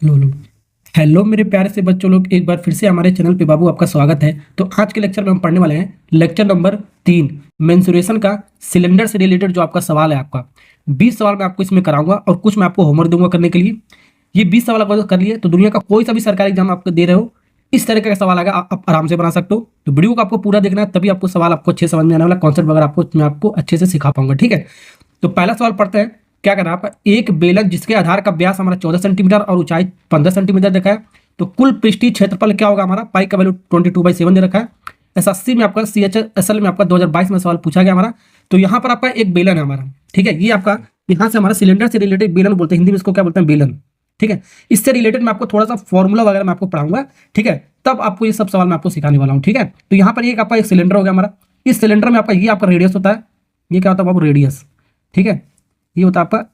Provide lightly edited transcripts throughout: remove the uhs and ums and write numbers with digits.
लो लो। Hello मेरे प्यारे से बच्चों लोग, एक बार फिर से हमारे चैनल पे बाबू आपका स्वागत है। तो आज के लेक्चर में हम पढ़ने वाले हैं लेक्चर नंबर 3, मेंसुरेशन का सिलेंडर से रिलेटेड जो आपका सवाल है। आपका 20 सवाल मैं आपको इसमें कराऊंगा और कुछ मैं आपको होमवर्क दूंगा करने के लिए। ये 20 सवाल अगर कर लिए तो दुनिया का कोई सा भी सरकारी एग्जाम आपको दे रहे हो, इस तरह का सवाल आएगा, आप आराम से बना सकते हो। तो वीडियो को आपको पूरा देखना है, तभी आपको सवाल आपको अच्छे समझ में आने वाला, कॉन्सेप्ट वगैरह आपको मैं आपको अच्छे से सिखा पाऊंगा। ठीक है, तो पहला सवाल पढ़ते हैं। क्या करना है आपका, एक बेलन जिसके आधार का व्यास हमारा 14 सेंटीमीटर और ऊंचाई 15 सेंटीमीटर देखा है, तो कुल पृष्ठीय क्षेत्रफल क्या होगा हमारा, पाई का वैल्यू 22/7 दे रखा है। एसएससी में आपका CHSL में आपका 2022 में सवाल पूछा गया हमारा। तो यहाँ पर आपका एक बेलन है हमारा, ठीक है, ये आपका यहाँ से हमारा सिलेंडर से रिलेटेड बेलन बोलते हैं, हिंदी में इसको क्या बोलते हैं, बेलन। ठीक है, इससे रिलेटेड मैं आपको थोड़ा सा फॉर्मूला वगैरह मैं आपको पढ़ाऊंगा। ठीक है, तब आपको ये सब सवाल मैं आपको सिखाने वाला हूँ। ठीक है, तो यहाँ पर एक आपका एक सिलेंडर हो गया हमारा। इस सिलेंडर में आपका ये आपका रेडियस होता है, ये क्या होता है बाबू, रेडियस। ठीक है, ये होता है आपका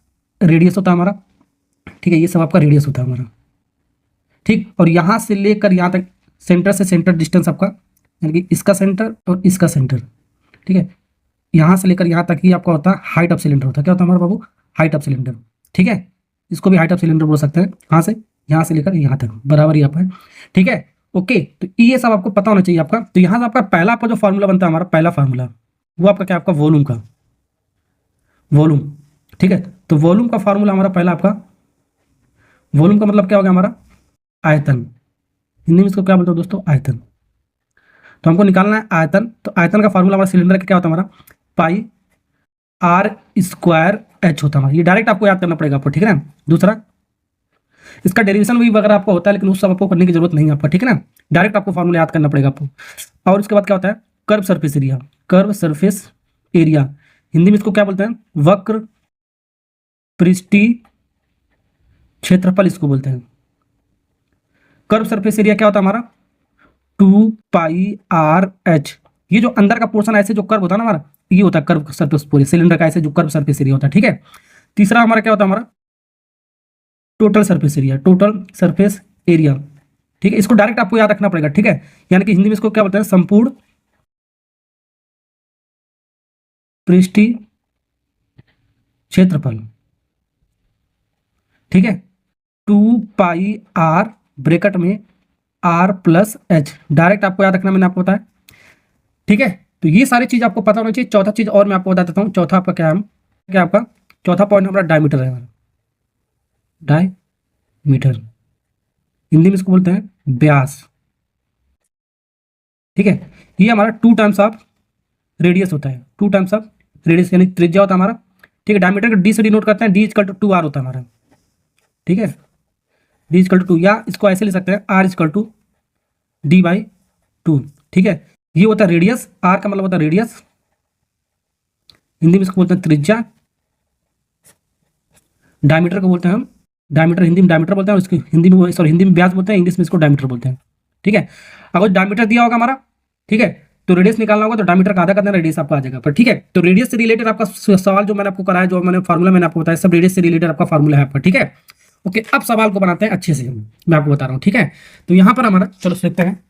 रेडियस होता है हमारा। ठीक है, ये सब आपका रेडियस होता है हमारा। ठीक, और यहाँ से लेकर यहाँ तक सेंटर से सेंटर डिस्टेंस आपका, यानी कि इसका सेंटर और इसका सेंटर। ठीक है, यहाँ से लेकर यहाँ तक ही आपका होता है हाइट ऑफ सिलेंडर होता है। क्या होता है हमारा बाबू, हाइट ऑफ सिलेंडर। ठीक है, इसको भी हाइट ऑफ सिलेंडर बोल सकते हैं। यहाँ से लेकर यहाँ तक बराबर ही आपका है। ठीक है, ओके, तो ये सब आपको पता होना चाहिए आपका। तो यहाँ से आपका पहला आपका जो फॉर्मूला बनता है, हमारा पहला फार्मूला वो आपका क्या, आपका वॉल्यूम का, वॉल्यूम। ठीक है, तो वॉल्यूम का फार्मूला हमारा पहला आपका, वॉल्यूम का मतलब क्या हो गया हमारा, आयतन। हिंदी में इसको क्या बोलते हो दोस्तों, आयतन। तो हमको निकालना है आयतन। तो आयतन का फार्मूला हमारा सिलेंडर का क्या होता है हमारा, पाई आर स्क्वायर एच होता है हमारा। ये डायरेक्ट आपको याद करना पड़ेगा आपको। ठीक है ना, दूसरा इसका डेरिवेशन भी वगैरह आपको होता है, लेकिन उस सब आपको करने की जरूरत नहीं है आपका। ठीक है ना, डायरेक्ट आपको फार्मूला याद करना पड़ेगा आपको। और उसके बाद क्या होता है, curve surface area. Curve surface area Hindi में इसको क्या बोलते हैं, वक्र पृष्ठीय क्षेत्रफल इसको बोलते हैं। कर्व सरफेस एरिया क्या होता है हमारा, 2πr/h। ये जो अंदर का पोर्शन ऐसे जो कर्व होता है ना हमारा, ये होता है कर्व सरफेस, पूरे सिलेंडर का ऐसे जो कर्व सरफेस एरिया होता है। ठीक है, तीसरा हमारा क्या होता है, हमारा total surface area. Total surface area, ठीक है, इसको डायरेक्ट आपको याद रखना पड़ेगा। ठीक है, यानी कि हिंदी में इसको क्या बोलते हैं, संपूर्ण पृष्ठीय क्षेत्रफल। ठीक है, 2πr ब्रैकेट में r+h, डायरेक्ट आपको याद रखना, मैंने आपको बताया। ठीक है, तो ये सारी चीज आपको पता होना चाहिए। चौथा चीज और मैं आपको बता देता हूँ। चौथा आपका क्या है, क्या आपका चौथा पॉइंट हमारा डायमीटर है हमारा। डायमीटर हिंदी में इसको बोलते हैं व्यास। ठीक है, ये हमारा 2 टाइम्स ऑफ रेडियस होता है। 2 टाइम्स ऑफ रेडियस यानी त्रिज्या होता है हमारा। ठीक है, डायमीटर को डी से डिनोट करते हैं, d = 2r होता है हमारा। ठीक है, d = 2, या इसको ऐसे ले सकते हैं, r = d/2। ठीक है, ये होता है रेडियस। r का मतलब होता है रेडियस, हिंदी में इसको बोलते हैं त्रिज्या। डायमीटर को बोलते हैं हम, डायमीटर हिंदी में डायमीटर बोलते हैं, और इसको हिंदी में, सॉरी, हिंदी में व्यास बोलते हैं, इंग्लिश में इसको डायमीटर बोलते हैं। ठीक है, अगर डायमीटर दिया होगा हमारा, ठीक है, तो रेडियस निकालना होगा, तो डायमीटर का आधा करना, रेडियस आपका आ जाएगा। पर ठीक है, तो रेडियस से रिलेटेड आपका सवाल जो मैंने आपको कराया, जो मैंने फार्मूला मैंने आपको बताया, सब रेडियस से रिलेटेड आपका फार्मूला है आपका। ठीक है, ओके, अब सवाल को बनाते हैं अच्छे से, मैं आपको बता रहा हूँ। ठीक है, तो यहाँ पर हमारा, चलो देखते हैं।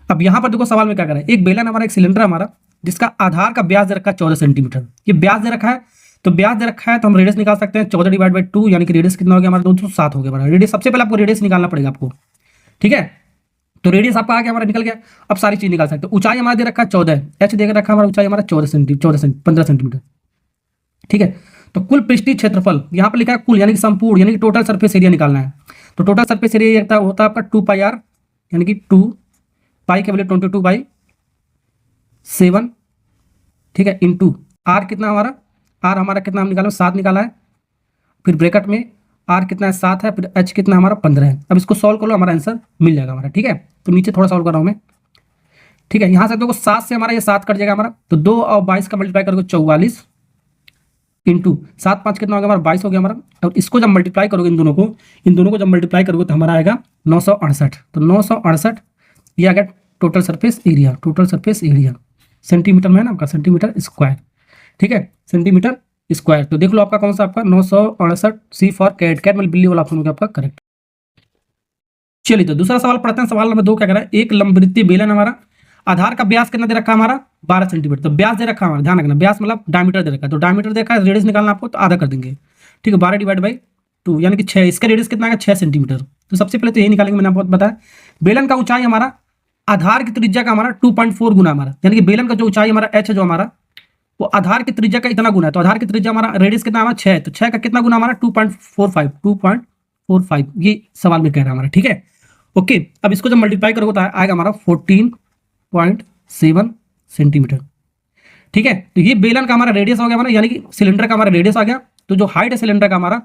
अब यहाँ पर देखो सवाल में क्या कर रहा है, एक बेलन हमारा, एक सिलेंडर हमारा, जिसका आधार का व्यास दे रखा है 14 सेंटीमीटर। ये व्यास दे रखा है, तो व्यास दे रखा है, तो हम रेडियस निकाल सकते हैं 14/2, यानी कि रेडियस कितना हो गया हमारा, 207 हो गया हमारा रेडियस। सबसे पहले आपको रेडियस निकालना पड़ेगा आपको। ठीक है, तो रेडियस आपका आ गया, हमारा निकल गया। अब सारी चीज निकाल सकते हैं। ऊंचाई हमारा दे रखा है 14, एच दे रखा है हमारा, ऊंचाई हमारा 15 सेंटीमीटर। ठीक है, तो कुल पृष्ठीय क्षेत्रफल यहाँ पर लिखा है कुल, यानी कि संपूर्ण, यानी कि टोटल सरफेस एरिया निकालना है। तो टोटल सरफेस एरिया होता है आपका 2πr, यानी कि 2 पाई के वैल्यू 22/7। ठीक है, इंटू आर कितना हमारा, आर हमारा कितना हम निकाला, 7 निकाला है। फिर ब्रैकेट में आर कितना है, 7 है। फिर एच कितना हमारा, 15 है। अब इसको सॉल्व कर लो, हमारा आंसर मिल जाएगा हमारा। ठीक है, तो नीचे थोड़ा सॉल्व कर रहा हूँ मैं। ठीक है, यहाँ से देखो 7 से हमारा ये 7 कट जाएगा हमारा, तो 2 और 22 का मल्टीप्लाई करोगे 44, इंटू 7 5 कितना हो गया हमारा, 22 हो गया हमारा। और इसको जब मल्टीप्लाई करोगे, इन दोनों को जब मल्टीप्लाई करोगे, तो हमारा आएगा 968। तो 968 ये आ गया total surface area. Total surface area centimetre में है ना आपका, सेंटीमीटर स्क्वायर। ठीक है, सेंटीमीटर स्क्वायर। तो देख लो आपका कौन सा, आपका 968, सी फॉर कैट, कैट मतलब बिल्ली वाला ऑप्शन हो गया आपका करेक्ट। चलिए, तो दूसरा सवाल पढ़ते हैं। सवाल नंबर 2 क्या कह रहा है, एक लंबवृत्तीय बेलन हमारा, आधार का व्यास कितना दे रखा है हमारा, 12 सेंटीमीटर। तो व्यास दे रखा है हमारा, ध्यान रखना, व्यास मतलब डायमीटर दे रखा है। तो डायमीटर दे रखा है, रेडियस निकालना आपको, तो आधा कर देंगे। ठीक है, 12 डिवाइड बाई 2 यानी कि 6, इसका रेडियस कितना आएगा 6 सेंटीमीटर। तो सबसे पहले तो यही निकालेंगे, मैंने आपको बताया। बेलन का ऊंचाई हमारा आधार की त्रिज्या का हमारा 2.4 गुना हमारा, यानी कि बेलन का जो ऊंचाई हमारा h है जो हमारा, वो आधार की त्रिज्या का इतना गुना है। तो आधार की त्रिज्या हमारा रेडियस कितना हमारा 6 है, तो 6 का कितना गुना हमारा 2.45, ये सवाल में कह रहा है हमारा। ठीक है, ओके। अब इसको जब मल्टीप्लाई करोगे तो आएगा हमारा 14.7 सेंटीमीटर। ठीक है, तो ये बेलन का हमारा रेडियस हो गया हमारा, यानी कि सिलेंडर का हमारा रेडियस आ गया। तो जो हाइट है सिलेंडर का हमारा,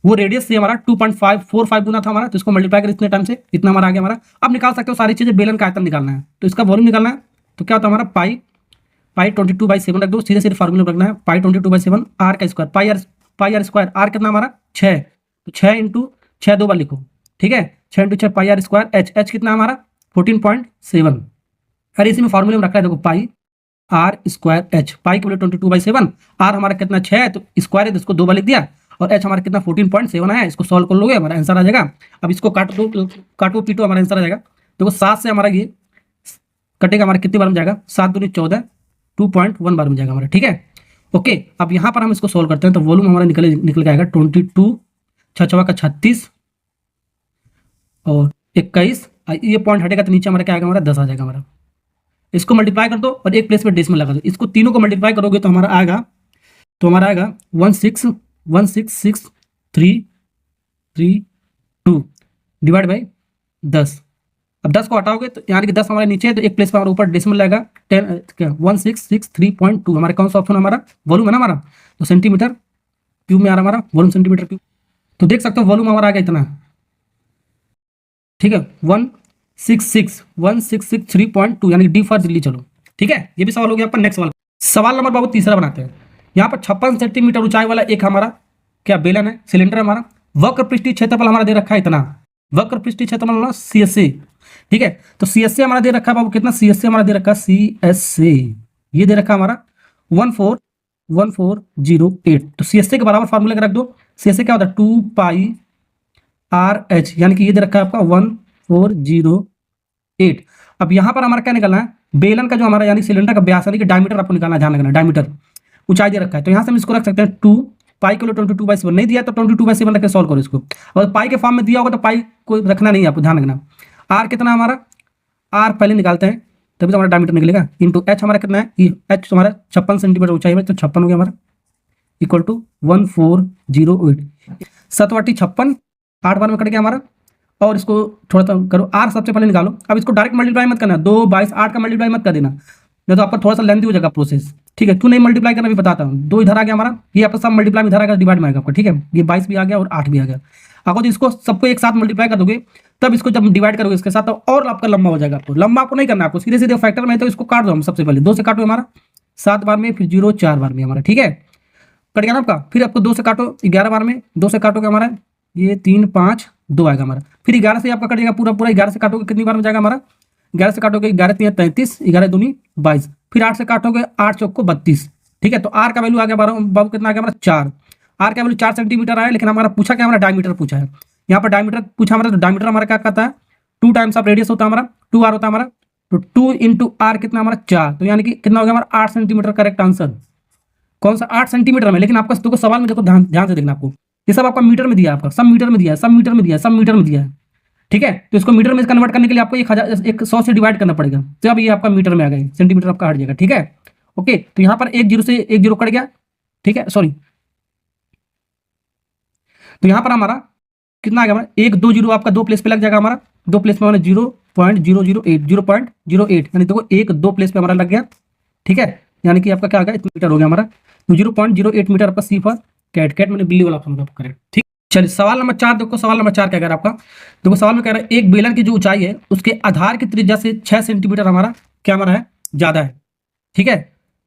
वो रेडियस से हमारा 2.545 गुना था हमारा, तो इसको मल्टीप्लाई कर इतने टाइम से इतना हमारा आ गया हमारा। अब निकाल सकते हो सारी चीजें, बेलन का आयतन निकालना है तो इसका वॉल्यूम निकालना है। तो क्या होता है हमारा पाई 22/7 रख दो, सीधे सीधे फार्मूला रखना है, पाई 22/7 आर का square, pi R square, R कितना हमारा 6, तो 6 इंटू 6 दो बार लिखो। ठीक है, 6 into 6 pi R square, H कितना हमारा 14.7। अरे इसी में फार्मूले में रखा है देखो, पाई आर स्क्वायर एच, पाई के बोले 22/7, आर हमारा कितना 6 है तो स्क्वायर है तो इसको दो बार लिख दिया, और एच हमारा कितना 14.7 है। इसको सॉल्व कर लोगे हमारा आंसर आ जाएगा। अब इसको काटो पीटो हमारा आंसर आ जाएगा। देखो 7 से हमारा ये कटेगा, हमारा कितनी बार में जाएगा, 7 दूनी 14, 2.1 बार में जाएगा हमारा। ठीक है, ओके। अब यहाँ पर हम इसको सॉल्व करते हैं तो वॉल्यूम हमारा निकल के आएगा 22, 6 का 36 और 21, ये पॉइंट हटेगा तो नीचे हमारा क्या आएगा, हमारा 10 आ जाएगा हमारा। इसको मल्टीप्लाई कर दो और एक प्लेस पे डेसिमल लगा दो, इसको तीनों को मल्टीप्लाई करोगे तो हमारा आएगा 1616332 डिवाइड बाई 10। अब 10 को हटाओगे तो यानी कि 10 हमारे नीचे है तो एक प्लेस पे हमारे ऊपर डेसिमल लगेगा 1663.2। हमारे कौन सा ऑप्शन हमारा वॉल्यूम है ना हमारा, तो सेंटीमीटर क्यूब में आ रहा हमारा वॉल्यूम, सेंटीमीटर क्यूब। तो देख सकते हो वॉल्यूम हमारा आ गया इतना। ठीक है, 16663.2 यानी डी फॉर दिल्ली। चलो ठीक है, ये भी सवाल हो गया आपका। नेक्स्ट सवाल नंबर बाबू तीसरा बनाते हैं। यहाँ पर 56 सेंटीमीटर ऊंचाई वाला एक हमारा क्या बेलन है, सिलेंडर हमारा, वक्र पृष्ठीय क्षेत्रफल हमारा दे रखा है इतना, वक्र पृष्ठीय क्षेत्रफल CSA। ठीक है, तो CSA हमारा दे रखा है बाबू कितना, CSA हमारा दे रखा है CSA, ये दे रखा है हमारा 1408। तो CSA के बराबर फार्मूले रख दो। CSA क्या होता है 2 पाई RH, यानी कि ये दे रखा है आपका 1408। अब यहाँ पर हमारा क्या निकलना है, बेलन का जो हमारा यानी सिलेंडर का व्यास यानी कि डायमीटर आपको निकालना, ध्यान रखना डायमीटर, ऊंचाई दे रखा है। तो यहाँ से हम इसको रख सकते हैं 2 पाई के लिए 22/7 नहीं दिया तो 22/7 रख सॉल्व करो इसको। और पाई के फॉर्म में दिया होगा तो पाई को रखना नहीं है आपको, ध्यान रखना। आर कितना हमारा, आर पहले निकालते हैं तभी तो हमारा डायमीटर निकलेगा, इंटू एच हमारा कितना है, ये एच हमारा 56 सेंटीमीटर ऊंचाई है तो 56 हो गया हमारा, इक्वल टू 1408। 7/56 8 बार में कट गया हमारा। और इसको थोड़ा सा करो, आर सबसे पहले निकालो। अब इसको डायरेक्ट मल्टीप्लाई मत करना, 2 22 8 का मल्टीप्लाई मत कर देना, नहीं तो आपका थोड़ा सा लेंथी हो जाएगा प्रोसेस। ठीक है, क्यों नहीं मल्टीप्लाई करना भी बताता हूँ। 2 इधर आ गया हमारा, ये आपका सब मल्टीप्लाई में इधर आएगा, डिवाइड में आएगा आपका। ठीक है, ये 22 भी आ गया और 8 भी आ गया। अगर इसको सबको एक साथ मल्टीप्लाई कर दोगे तब इसको जब डिवाइड करोगे इसके साथ तो और आपका लंबा हो जाएगा। आपको लंबा आपको नहीं करना, आपको सीधे सीधे फैक्टर में तो इसको काट दो। हम सबसे पहले 2 से काटो हमारा 7 बार में, फिर 0 4 बार में हमारा। ठीक है, कट गया ना आपका। फिर आपको 2 से काटो 11 बार में, 2 से काटोगे हमारा ये 3 5 2 आएगा हमारा। फिर 11 से आपका कट जाएगा पूरा पूरा, 11 से काटोगे कितनी बार में जाएगा हमारा, 11 से काटोगे 11 3 33, 11 दूनी 22, फिर 8 से काटोगे 8 चौक को 32। ठीक है, तो आर का वैल्यू आ गया बाबू कितना आ गया हमारा 4। आर का वैल्यू 4 सेंटीमीटर आया, लेकिन हमारा पूछा क्या, हमारा डायमीटर पूछा है। यहाँ पर डायमीटर पूछा हमारा, तो डायमीटर हमारा क्या कहता है 2 टाइम्स ऑफ रेडियस होता है हमारा, 2r होता है हमारा। तो 2 इंटू आर कितना हमारा 4, तो यानी कि कितना हो गया हमारा 8 सेंटीमीटर। करेक्ट आंसर कौन सा 8 सेंटीमीटर में। लेकिन आपका देखो सवाल में देखो ध्यान से देखना, आपको ये सब आपका मीटर में दिया है, आपका सब मीटर में दिया है, सब मीटर में दिया है, सब मीटर में दिया है। ठीक है, तो इसको मीटर में कन्वर्ट करने के लिए आपको 100 से डिवाइड करना पड़ेगा, तो अब ये आपका मीटर में आ गया, सेंटीमीटर आपका हट जाएगा। ठीक है, ओके। तो यहाँ पर 1 0 से 1 0 कट गया। ठीक है, सॉरी, तो यहाँ पर हमारा कितना आ गया हमारा 1 2 0 आपका 2 प्लेस पे लग जाएगा हमारा, 2 प्लेस पे हमारा 0.008 यानी देखो 1 2 प्लेस पे हमारा लग गया। ठीक है, यानी कि आपका क्या आ गया, इतना मीटर हो गया हमारा, तो 0.08 मीटर आपका सी फॉर कैट मैंने बिल्ली वाला ऑप्शन करेक्ट। ठीक, चलिए सवाल नंबर 4 देखो। सवाल नंबर 4 क्या कह रहा है आपका, देखो सवाल में कह रहा है एक बेलन की जो ऊंचाई है उसके आधार की त्रिज्या से 6 सेंटीमीटर हमारा क्या हमारा है, ज्यादा है। ठीक है,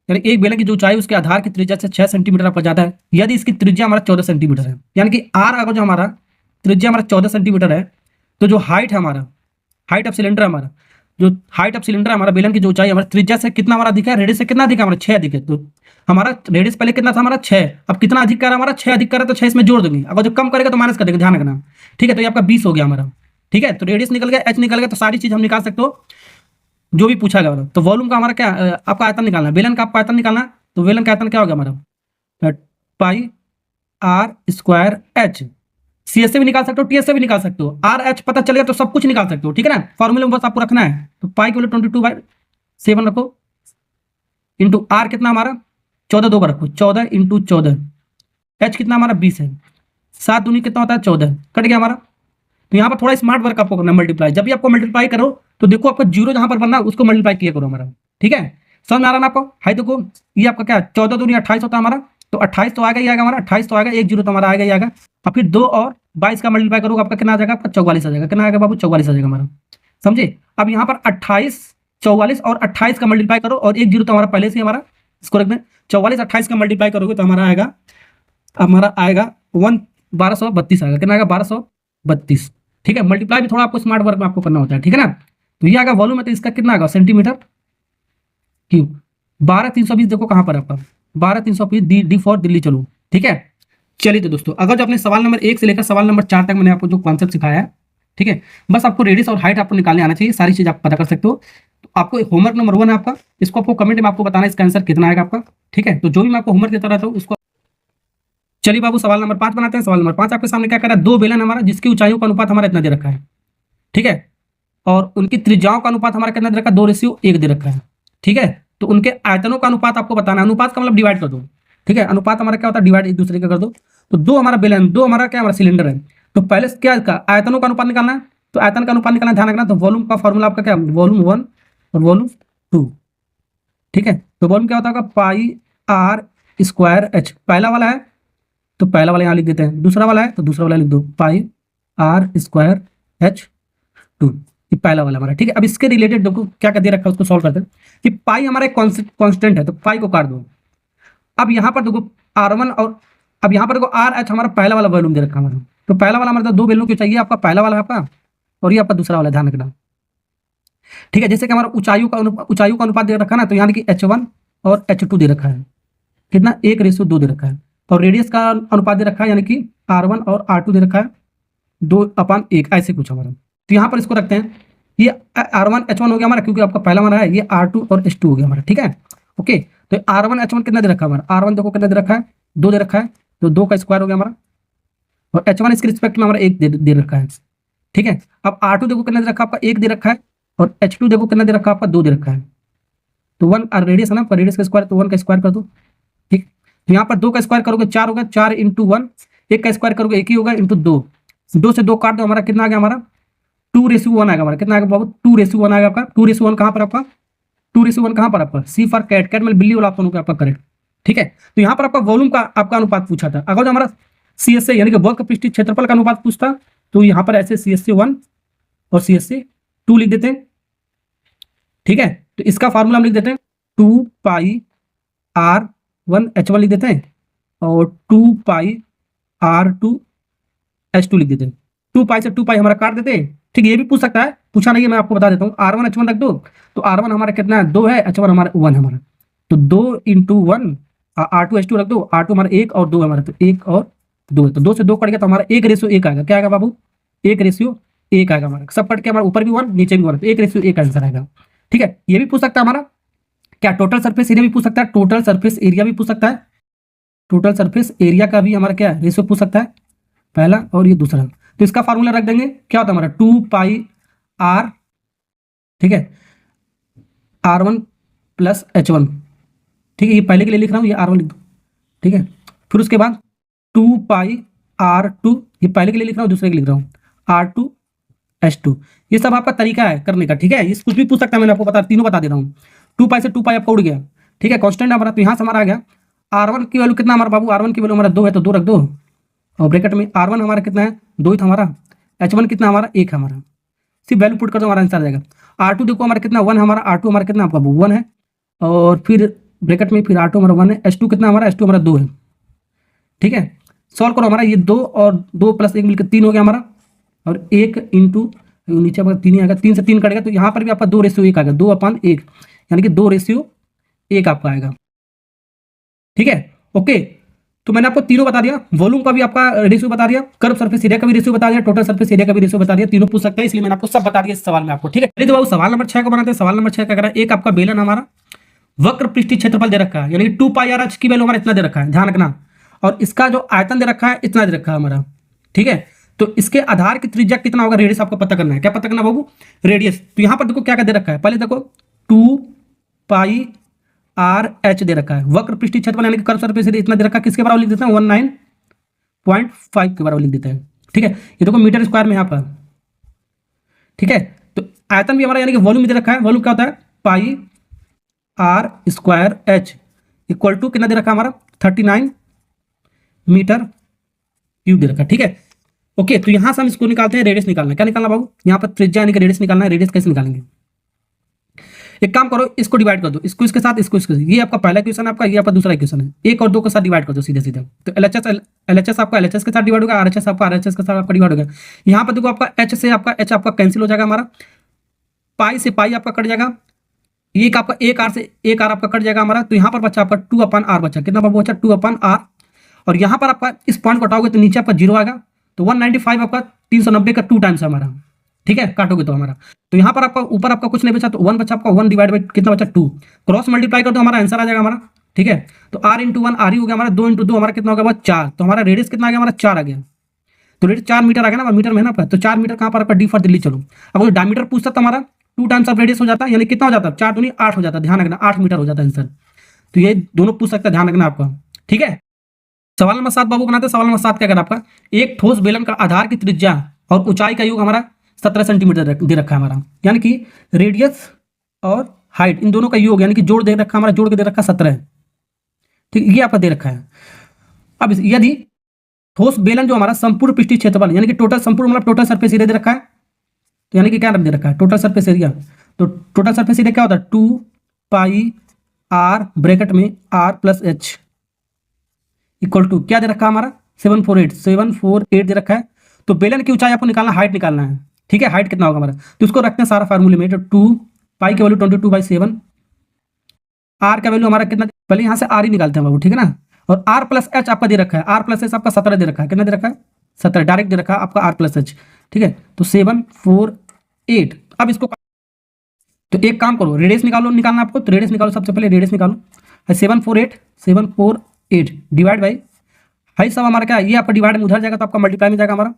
यानी एक बेलन की जो ऊंचाई उसके आधार की त्रिज्या से 6 सेंटीमीटर आपका ज्यादा है, यदि इसकी त्रिज्या हमारा 14 सेंटीमीटर है, यानी कि आर अगर जो हमारा त्रिज्या हमारा 14 सेंटीमीटर है, तो जो हाइट है हमारा, हाइट ऑफ सिलेंडर हमारा, जो हाइट ऑफ सिलेंडर हमारा बेलन की जो ऊंचाई हमारा त्रिज्या से कितना हमारा अधिक है, रेडियस से कितना अधिक है हमारा 6 अधिक है। तो हमारा रेडियस पहले कितना था हमारा 6, अब कितना अधिक कर रहा है हमारा 6 अधिक कर रहा है, तो 6 इसमें जोड़ देंगे, अगर जो कम करेगा तो माइनस कर देंगे, ध्यान रखना। ठीक है, तो ये आपका 20 हो गया हमारा। ठीक है, तो रेडियस निकल गया, एच निकल गया, तो सारी चीज हम निकाल सकते हो जो भी पूछा गया। तो वॉल्यूम का हमारा क्या आपका आयतन निकालना है, बेलन का आपका आयतन निकालना है। तो बेलन का आयतन क्या हो गया हमारा pi R square H. C S से भी निकाल सकते हो, टी एस से भी निकाल सकते हो, आर एच पता चलेगा तो सब कुछ निकाल सकते हो, ठीक है ना। फॉर्मूले में बस आपको रखना है। तो पाई के 22/7 रखो, इंटू आर कितना हमारा 14 दो बार रखो, 14 इंटू 14, एच कितना हमारा 20 है, 7 दूनी कितना होता है 14, कट गया हमारा। तो यहाँ पर थोड़ा स्मार्ट वर्क आपको करना, मल्टीप्लाई। जब भी आपको मल्टीप्लाई करो तो देखो आपका जीरो जहां पर बनना है उसको मल्टीप्लाई किया करो हमारा, ठीक है। समझ में आ रहा ना आपको। हाई देखो ये आपका क्या 14 दूनी 28 होता है हमारा, तो 28 तो आएगा ही आएगा हमारा, 28 तो आएगा, एक जीरो तो हमारा आएगा ही आएगा। और फिर 2 और 22 का मल्टीप्लाई करोगे आपका कितना आ जाएगा, आपका 44 आ जाएगा। कितना आएगा बाबू, 44 आ जाएगा हमारा, समझे। अब यहाँ पर 28, 44 और 28 का मल्टीप्लाई करो, और एक जीरो तो हमारा पहले से हमारा, इसको रख दें। 44 28 का मल्टीप्लाई करोगे तो हमारा आएगा 1232 आएगा। कितना आएगा, 1232, ठीक है। मल्टीप्लाई भी थोड़ा आपको स्मार्ट वर्क में आपको करना होता है, ठीक है ना। तो ये आएगा वॉल्यूम है, तो इसका कितना आएगा सेंटीमीटर क्यूब। 12320 देखो कहां पर आपका 12320, डी फॉर दिल्ली। चलो ठीक है। चलिए तो दोस्तों, अगर जो आपने सवाल नंबर 1 से लेकर सवाल नंबर 4 तक मैंने आपको जो कॉन्सेप्ट सिखाया है, ठीक है, बस आपको रेडियस और हाइट आपको निकालने आना चाहिए, सारी चीज आप पता कर सकते हो। तो आपको होमवर्क नंबर 1 है आपका, इसको आपको कमेंट में आपको बताना है इसका आंसर कितना आएगा आपका, ठीक है। तो जो भी मैं आपको होमवर्क देता रहता हूँ उसको। चलिए बाबू सवाल नंबर 5 बनाते हैं। सवाल नंबर 5 आपके सामने क्या कर रहा है, दो बेलन हमारा जिसकी ऊंचाइयों का अनुपात हमारा इतना दे रखा है, ठीक है, और उनकी त्रिज्याओं का अनुपात हमारा कितना दे रखा है, 2:1 दे रखा है, ठीक है। तो उनके आयतनों का अनुपात आपको बताना है। अनुपात का मतलब डिवाइड कर दो, ठीक है। अनुपात हमारा क्या होता है, डिवाइड एक दूसरे का कर दो। तो दो हमारा बेलन, दो हमारा क्या, हमारा सिलेंडर है। तो पहले क्या इसका आयतनों का अनुपात निकालना है। तो आयतन का अनुपात निकालना, ध्यान रखना। तो वॉल्यूम का फॉर्मूला आपका क्या, वॉल्यूम 1 और वॉल्यूम 2, ठीक है। तो वॉल्यूम क्या होता होगा, पाई आर स्क्वायर एच। पहला वाला है तो पहला वाला यहाँ लिख देते हैं, दूसरा वाला है तो दूसरा वाला लिख दो, पाई आर स्क्वायर एच 2। ये पहला वाला हमारा, ठीक है। अब इसके रिलेटेड देखो क्या क्या दे रखा है, उसको सॉल्व करते हैं। कि पाई हमारा एक कांस्टेंट है, तो पाई को काट दो। अब यहाँ पर देखो R1 और अब यहाँ पर देखो आर एच हमारा पहला वाला वॉल्यूम दे रखा है हमारा। तो पहला वाला हमारा दो वैल्यू क्यों चाहिए, आपका पहला वाला है आपका, और ये आपका दूसरा वाला, ध्यान रखना, ठीक है। जैसे कि हमारा ऊंचाइयों का अनुपात दे रखा है ना, तो यानी कि H1 और H2 दे रखा है, कितना 1:2 दे रखा है। और रेडियस का अनुपात दे रखा है, यानी कि R1 और R2 दे रखा है 2/1, ऐसे कुछ हमारा। तो यहाँ पर इसको रखते हैं, ये R1 H1 हो गया हमारा, क्योंकि आपका पहला हमारा है, ये R2 और H2 हो गया हमारा, ठीक है। ओके, तो R1 H1 कितना दे रखा है हमारा, R1 देखो कितना दे रखा है, 2 दे रखा है, तो 2 का स्क्वायर हो गया हमारा। और H1 इसके रिस्पेक्ट में हमारा 1 दे रखा है, ठीक है। अब R2 देखो कितना दे रखा है आपका, 1 दे रखा है। और H2 देखो कितना दे रखा है आपका, 2 दे रखा है। तो 1 रेडियस है ना, रेडियस का स्क्वायर, तो 1 का स्क्वायर कर दो, ठीक। तो यहाँ पर 2 का स्क्वायर करोगे 4 होगा, 4 इंटू 1, 1 का स्क्वायर करोगे 1 ही होगा, इंटू 2, 2 से 2 काट दो, हमारा कितना आ गया, हमारा 2:1 आएगा हमारा। कितना आएगा बाबू, 2:1 आएगा आपका। 2:1 कहाँ पर आपका, 2:1 कहाँ पर आपका, सी फॉर कैट, कैट में बिल्ली वाला ऑप्शन होगा आपका करेक्ट, ठीक है। तो यहाँ पर आपका वॉल्यूम का आपका अनुपात पूछा था। अगर जो हमारा CSA यानी कि वर्ग पृष्ठीय क्षेत्रफल का अनुपात पूछता, तो यहाँ पर ऐसे CSA1 और CSA2 लिख देते हैं, ठीक है। तो इसका फार्मूला हम लिख देते हैं 2 पाई R1 H1 लिख देते हैं, और 2 पाई R2 H2 लिख देते हैं। 2 पाई से 2 पाई हमारा काट देते हैं, ठीक है। ये भी पूछ सकता है, पूछा नहीं है, मैं आपको बता देता हूँ। R1 H1 रख दो, तो R1 हमारा कितना है, 2 है, H1 हमारा 1 है हमारा। तो 2 इंटू 1, R2 H2 रख दो, R2 हमारा 1 और 2 हमारा, तो 1 और 2 है। तो 2 से 2 कट गया, तो हमारा 1:1 आएगा। क्या आएगा बाबू, 1:1 आएगा हमारा। सब कट के हमारा ऊपर भी 1 नीचे भी 1, तो 1:1 आंसर आएगा, ठीक है। ये भी पूछ सकता है हमारा क्या, टोटल सरफेस एरिया भी पूछ सकता है, टोटल सरफेस एरिया भी पूछ सकता है। टोटल सरफेस एरिया का भी हमारा क्या रेशियो पूछ सकता है, पहला और ये दूसरा। तो इसका फार्मूला रख देंगे, क्या होता है हमारा 2 पाई R, ठीक है, R1 प्लस H1, ठीक है। ये पहले के लिए लिख रहा हूँ, ये R1 लिख दो, ठीक है। फिर उसके बाद 2 पाई R2, ये पहले के लिए लिख रहा हूँ, दूसरे के लिए लिख रहा हूँ R2 H2। ये सब आपका तरीका है करने का, ठीक है। ये कुछ भी पूछ सकता है, मैंने आपको तीनों बता दे रहा हूँ। 2 पाई से 2 पाई आपका उड़ गया, ठीक है, कांस्टेंट हमारा। तो यहाँ से हमारा आ गया R1 की वैल्यू कितना हमारा बाबू, R1 की वैल्यू हमारा 2 है, तो 2 रख दो, और ब्रैकेट में R1 हमारा कितना है, 2 ही था हमारा। H1 कितना हमारा, 1 है हमारा। सिर्फ वैल्यू पुट कर दो, हमारा आंसर आ जाएगा। R2 देखो हमारा कितना 1 हमारा, R2 हमारा कितना आपका 1 है, और फिर ब्रैकेट में फिर R2 हमारा 1 है। H2 कितना हमारा, H2 हमारा 2 है, ठीक है। सॉल्व करो, हमारा ये 2 और 2 प्लस 1 मिलकर 3 हो गया हमारा, और 1 इंटू नीचे पर 3 ही आएगा, 3 से 3 कटेगा, तो यहाँ पर भी आपका 2:1 आएगा, 2/1, यानी कि 2:1 आपका आएगा, ठीक है। ओके, तो मैंने आपको तीनों बता दिया, वॉल्यूम का भी आपका रेशियो बता दिया, कर्व सरफेस एरिया का भी रेशियो बता दिया, टोटल सरफेस एरिया का भी रेशियो बता दिया। तीनों पूछ सकते हैं, इसलिए मैंने आपको सब बता दिया इस सवाल में आपको, ठीक है। चलिए तो बाबू सवाल नंबर 6 को बनाते हैं। सवाल नंबर 6 का कह रहा है, एक आपका बेलन हमारा वक्र पृष्ठीय क्षेत्रफल दे रखा है, यानी कि 2 पाई R H की वैल्यू हमारा इतना दे रखा है, ध्यान रखना। और इसका जो आयतन दे रखा है इतना दे रखा है हमारा, ठीक है। तो इसके आधार की त्रिज्या कितना होगा, रेडियस आपको पता करना है। क्या पता करना बाबू, रेडियस। तो यहां पर देखो क्या क्या दे रखा है, पहले देखो 2 पाई आर एच दे रखा है, वक्र पृष्ठीय क्षेत्रफल यानी कि कर्व सरफेस एरिया इतना दे रखा है, किसके बराबर लिख देते हैं 19.5 के बराबर लिख देते हैं, ठीक है। ये देखो मीटर स्क्वायर में यहाँ पर, ठीक है। तो आयतन भी हमारा यानी कि वॉल्यूम दे रखा है, वॉल्यूम क्या होता है pi R square H equal to कितना दे रखा है हमारा 39 मीटर क्यूब दे रखा है, ठीक है। ओके, तो यहां से हम इसको निकालते हैं, रेडियस निकालना है। क्या निकालना बाबू, यहाँ पर त्रिज्या यानी कि रेडियस निकालना है। रेडियस कैसे निकालेंगे, एक काम करो, इसको डिवाइड कर दो, इसको इसके साथ, इसको इसके साथ। ये आपका पहला क्वेश्चन है आपका, ये आपका दूसरा क्वेश्चन है। एक और दो के साथ डिवाइड कर दो सीधे सीधे। तो एलएचएस आपका एलएचएस के साथ डिवाइड होगा, आरएचएस आपका आरएचएस के साथ आपका डिवाइड होगा। यहाँ पर देखो आपका एच से आपका एच आपका कैंसिल हो जाएगा हमारा, पाई से पाई आपका कट जाएगा, एक आपका एक आर से एक आर आपका कट जाएगा हमारा। तो यहाँ पर बच्चा आपका 2/r बचा, कितना बाबू बचा 2/r। और यहाँ पर आपका इस पॉइंट को हटाओगे तो नीचे आपका 0 आएगा। तो 195 आपका 390 का 2 टाइम्स है हमारा, ठीक है, काटोगे तो हमारा। तो यहाँ पर आपका ऊपर आपका कुछ नहीं बचा, तो 1 बचा आपका, 1 डिवाइड बाई कितना बचा 2, क्रॉस मल्टीप्लाई कर दो हमारा आंसर आ जाएगा हमारा, ठीक है। तो r इंटू 1 r ही हो गया हमारा, 2 इंटू 2 हमारा कितना हो गया 4। तो हमारा रेडियस कितना आ गया हमारा 4 आ गया। तो रेडियस 4 मीटर आ गया ना, मीटर में ना, तो 4 मीटर कहाँ पर आपका डी फॉर दिल्ली। चलो अब डायमीटर पूछता तो हमारा 2 टाइम्स ऑफ रेडियस हो जाता है, यानी कितना हो जाता है 4 दूनी 8 हो जाता है, ध्यान रखना 8 मीटर हो जाता है आंसर। तो ये दोनों पूछ सकता है, ध्यान रखना आपका, ठीक है। सवाल नंबर 7 बाबू बनाते हैं। सवाल नंबर 7 क्या कर आपका, एक ठोस बेलन का आधार की त्रिज्या और ऊंचाई का योग हमारा 17 सेंटीमीटर दे रखा है हमारा, यानी कि रेडियस और हाइट इन दोनों का योग यानी कि जोड़ दे रखा है हमारा, जोड़ के दे रखा 17, ठीक, ये आपका दे रखा है। अब यदि ठोस बेलन जो हमारा संपूर्ण पृष्ठीय क्षेत्रफल यानी कि टोटल संपूर्ण मतलब टोटल सरफेस एरिया दे रखा है, तो यानी कि क्या दे रखा है टोटल सरफेस एरिया। तो टोटल सरफेस एरिया क्या होता है 2 पाई आर ब्रैकेट में R plus H equal to क्या दे रखा है हमारा 748 दे रखा है। तो बेलन की ऊंचाई आपको निकालना, हाइट निकालना है, ठीक है। हाइट कितना होगा हमारा, तो उसको रखते हैं सारा फार्मूले में। तो 2 पाई की वैल्यू 22/7, आर का वैल्यू हमारा कितना, पहले यहाँ से आर ही निकालते हैं बाबू, ठीक है ना। और आर प्लस एच आपका दे रखा है, आर प्लस एच आपका 17 दे रखा है, कितना दे रखा है 17 डायरेक्ट दे रखा है आपका आर प्लस एच, ठीक है। तो 748। अब इसको तो एक काम करो, रेडियस निकालना आपको, तो रेडियस निकालो, सबसे पहले रेडियस निकालो। 748 डिवाइड बाई हाई सब हमारा क्या है, ये आपका डिवाइड में उधर जाएगा तो आपका मल्टीप्लाई में जाएगा हमारा,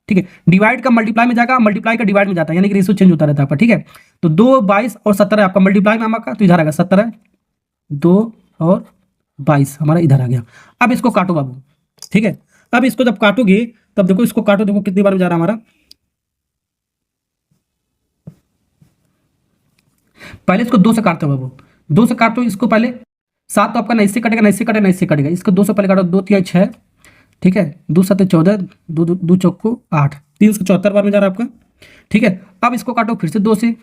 ठीक है। डिवाइड का मल्टीप्लाई में जाएगा, मल्टीप्लाई का डिवाइड में जाता है, यानी कि रेशियो चेंज होता रहता है आपका, ठीक है। तो 2 22 और 17 आपका मल्टीप्लाई में आपका, तो इधर आएगा 17 2 और 22 हमारा इधर आ गया। अब इसको काटो बाबू, ठीक है। अब इसको जब काटोगे तब देखो, इसको काटो, देखो कितनी बार में जा रहा है हमारा, पहले इसको 2 से काटते हो बाबू, 2 से काटो इसको पहले। 7 तो आपका ना इससे कटेगा, ना इससे कटेगा, ना इससे कटेगा, इसको 2 से पहले काटो, 2 3 6, ठीक है, 2 7 14, 2 चौको 8, 3 से 74 बार में जा रहा है आपका, ठीक है। अब इसको काटो फिर से 2 से,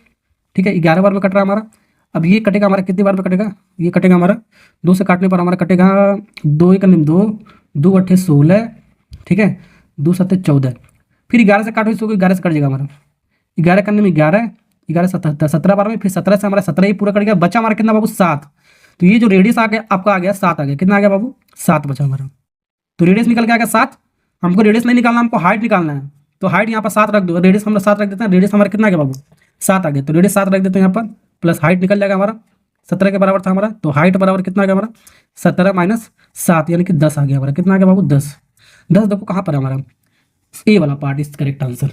ठीक है, 11 बार में कट रहा है हमारा। अब ये कटेगा हमारा कितनी बार में कटेगा, ये कटेगा हमारा 2 से काटने पर हमारा कटेगा 2 1 2 2 8 16, ठीक है, 2 7 14, फिर 11 से काटो इसको, 11 से कट जाएगा हमारा, 11 करने में 11 11 17 बार में, फिर 17 से हमारा 17 ही पूरा कट गया, बचा हमारा कितना बाबू 7। तो ये जो रेडियस आ गया आपका आ गया 7 आ गया, कितना आ गया बाबू 7 बचा हमारा। तो रेडियस निकल के आ गया 7। हमको रेडियस नहीं निकालना, हमको हाइट निकालना है। तो हाइट यहाँ पर 7 रख दो, रेडियस हम 7 रख देते हैं, रेडियस हमारा कितना आ गया बाबू 7 आ गया। तो रेडियस 7 रख देते हैं यहाँ पर, प्लस हाइट निकल जाएगा हमारा 17 के बराबर था हमारा। तो हाइट बराबर कितना आ गया हमारा 17 माइनस 7 यानी कि 10 आ गया हमारा, कितना आ गया बाबू 10। देखो कहाँ पर है हमारा, ए वाला पार्ट इज करेक्ट आंसर,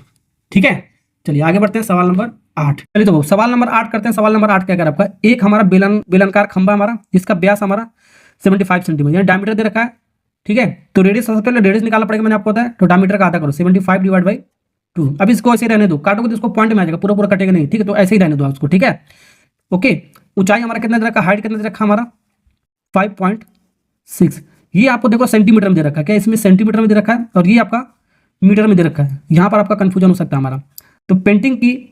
ठीक है। चलिए आगे बढ़ते हैं, सवाल नंबर 8। चलिए तो सवाल नंबर 8 करते हैं। सवाल नंबर 8 क्या कर आपका, एक हमारा बेलनकार खंभा हमारा, जिसका व्यास हमारा 75 सेंटीमीटर यानी डायमीटर दे रखा है, ठीक है। तो रेडियस सबसे पहले रेडियस निकालना पड़ेगा, मैंने आपको बताया। तो डायमीटर का आधा करो, 75 डिवाइड बाई 2। अब इसको ऐसे ही रहने दो, काटोगे तो इसको पॉइंट में आ जाएगा, पूरा पूरा कटेगा नहीं, ठीक है। तो ऐसे ही रहने दो उसको, ठीक है, ओके। ऊंचाई हमारा कितना दे रखा, हाइट कितना दे रखा हमारा 5.6। ये आपको देखो सेंटीमीटर में दे रखा है, क्या इसमें सेंटीमीटर में दे रखा है, और ये आपका मीटर में दे रखा है। यहाँ पर आपका कंफ्यूजन हो सकता है हमारा। तो पेंटिंग की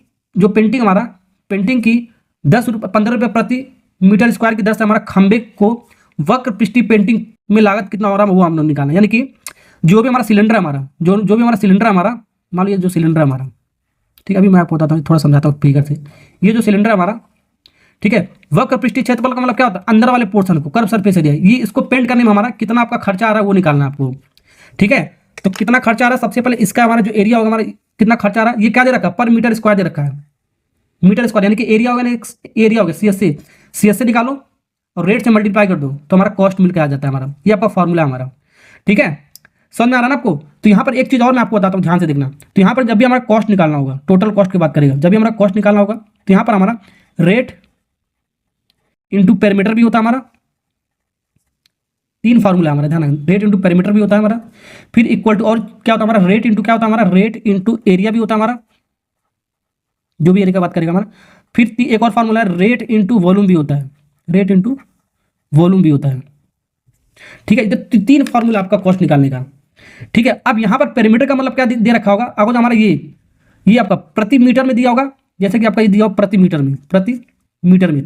10 रुपये 15 रुपये प्रति मीटर स्क्वायर की दर से हमारा खंबे को वक्र पृष्ठीय पेंटिंग में लागत कितना हो रहा है वो हम लोग निकालना, यानी कि जो भी हमारा सिलेंडर है हमारा, जो भी हमारा सिलेंडर है हमारा, मान लीजिए जो सिलेंडर है हमारा, ठीक है, अभी मैं आपको बताता हूँ, थोड़ा समझाता हूँ फिगर से। ये जो सिलेंडर है हमारा, ठीक है, वक्र पृष्ठीय क्षेत्रफल का मतलब क्या होता है, अंदर वाले पोर्शन को, कर्व सरफेस एरिया, ये इसको पेंट करने में हमारा कितना आपका खर्चा आ रहा है वो निकालना है आपको, ठीक है। तो कितना खर्चा आ रहा है, सबसे पहले इसका हमारा जो एरिया होगा हमारा कितना खर्चा आ रहा है, ये क्या दे रखा है पर मीटर स्क्वायर दे रखा है, मीटर स्क्वायर यानी कि एरिया होगा ना, एरिया होगा सी एस से निकालो और रेट से मल्टीप्लाई कर दो, तो हमारा कॉस्ट मिलकर आ जाता है हमारा। ये आपका फॉर्मूला हमारा, ठीक है, समझ में आ रहा ना आपको। तो यहाँ पर एक चीज़ और मैं आपको बताता हूँ, ध्यान से देखना। तो यहाँ पर जब भी हमारा कॉस्ट निकालना होगा, टोटल कॉस्ट की बात करेगा, जब भी हमारा कॉस्ट निकालना होगा तो यहाँ पर हमारा रेट इंटू पेरीमीटर भी होता है हमारा। तीन फार्मूला हमारा, ध्यान रखना, रेट इंटू पेरीमीटर भी होता है हमारा। फिर इक्वल टू, और क्या होता है हमारा, रेट इंटू क्या होता है हमारा, रेट इंटू एरिया भी होता है हमारा, जो भी एरिया की बात करेगा हमारा। फिर एक और फार्मूला है, रेट इंटू वॉल्यूम भी होता है, रेट इंटू वॉल्यूम भी होता है। ठीक है, इधर तीन फार्मूला आपका कॉस्ट निकालने का। ठीक है, अब यहाँ पर पेरीमीटर का मतलब क्या दे रखा होगा आपको, हमारा ये आपका प्रति मीटर में दिया होगा, जैसे कि आपका ये दिया होगा प्रति मीटर में,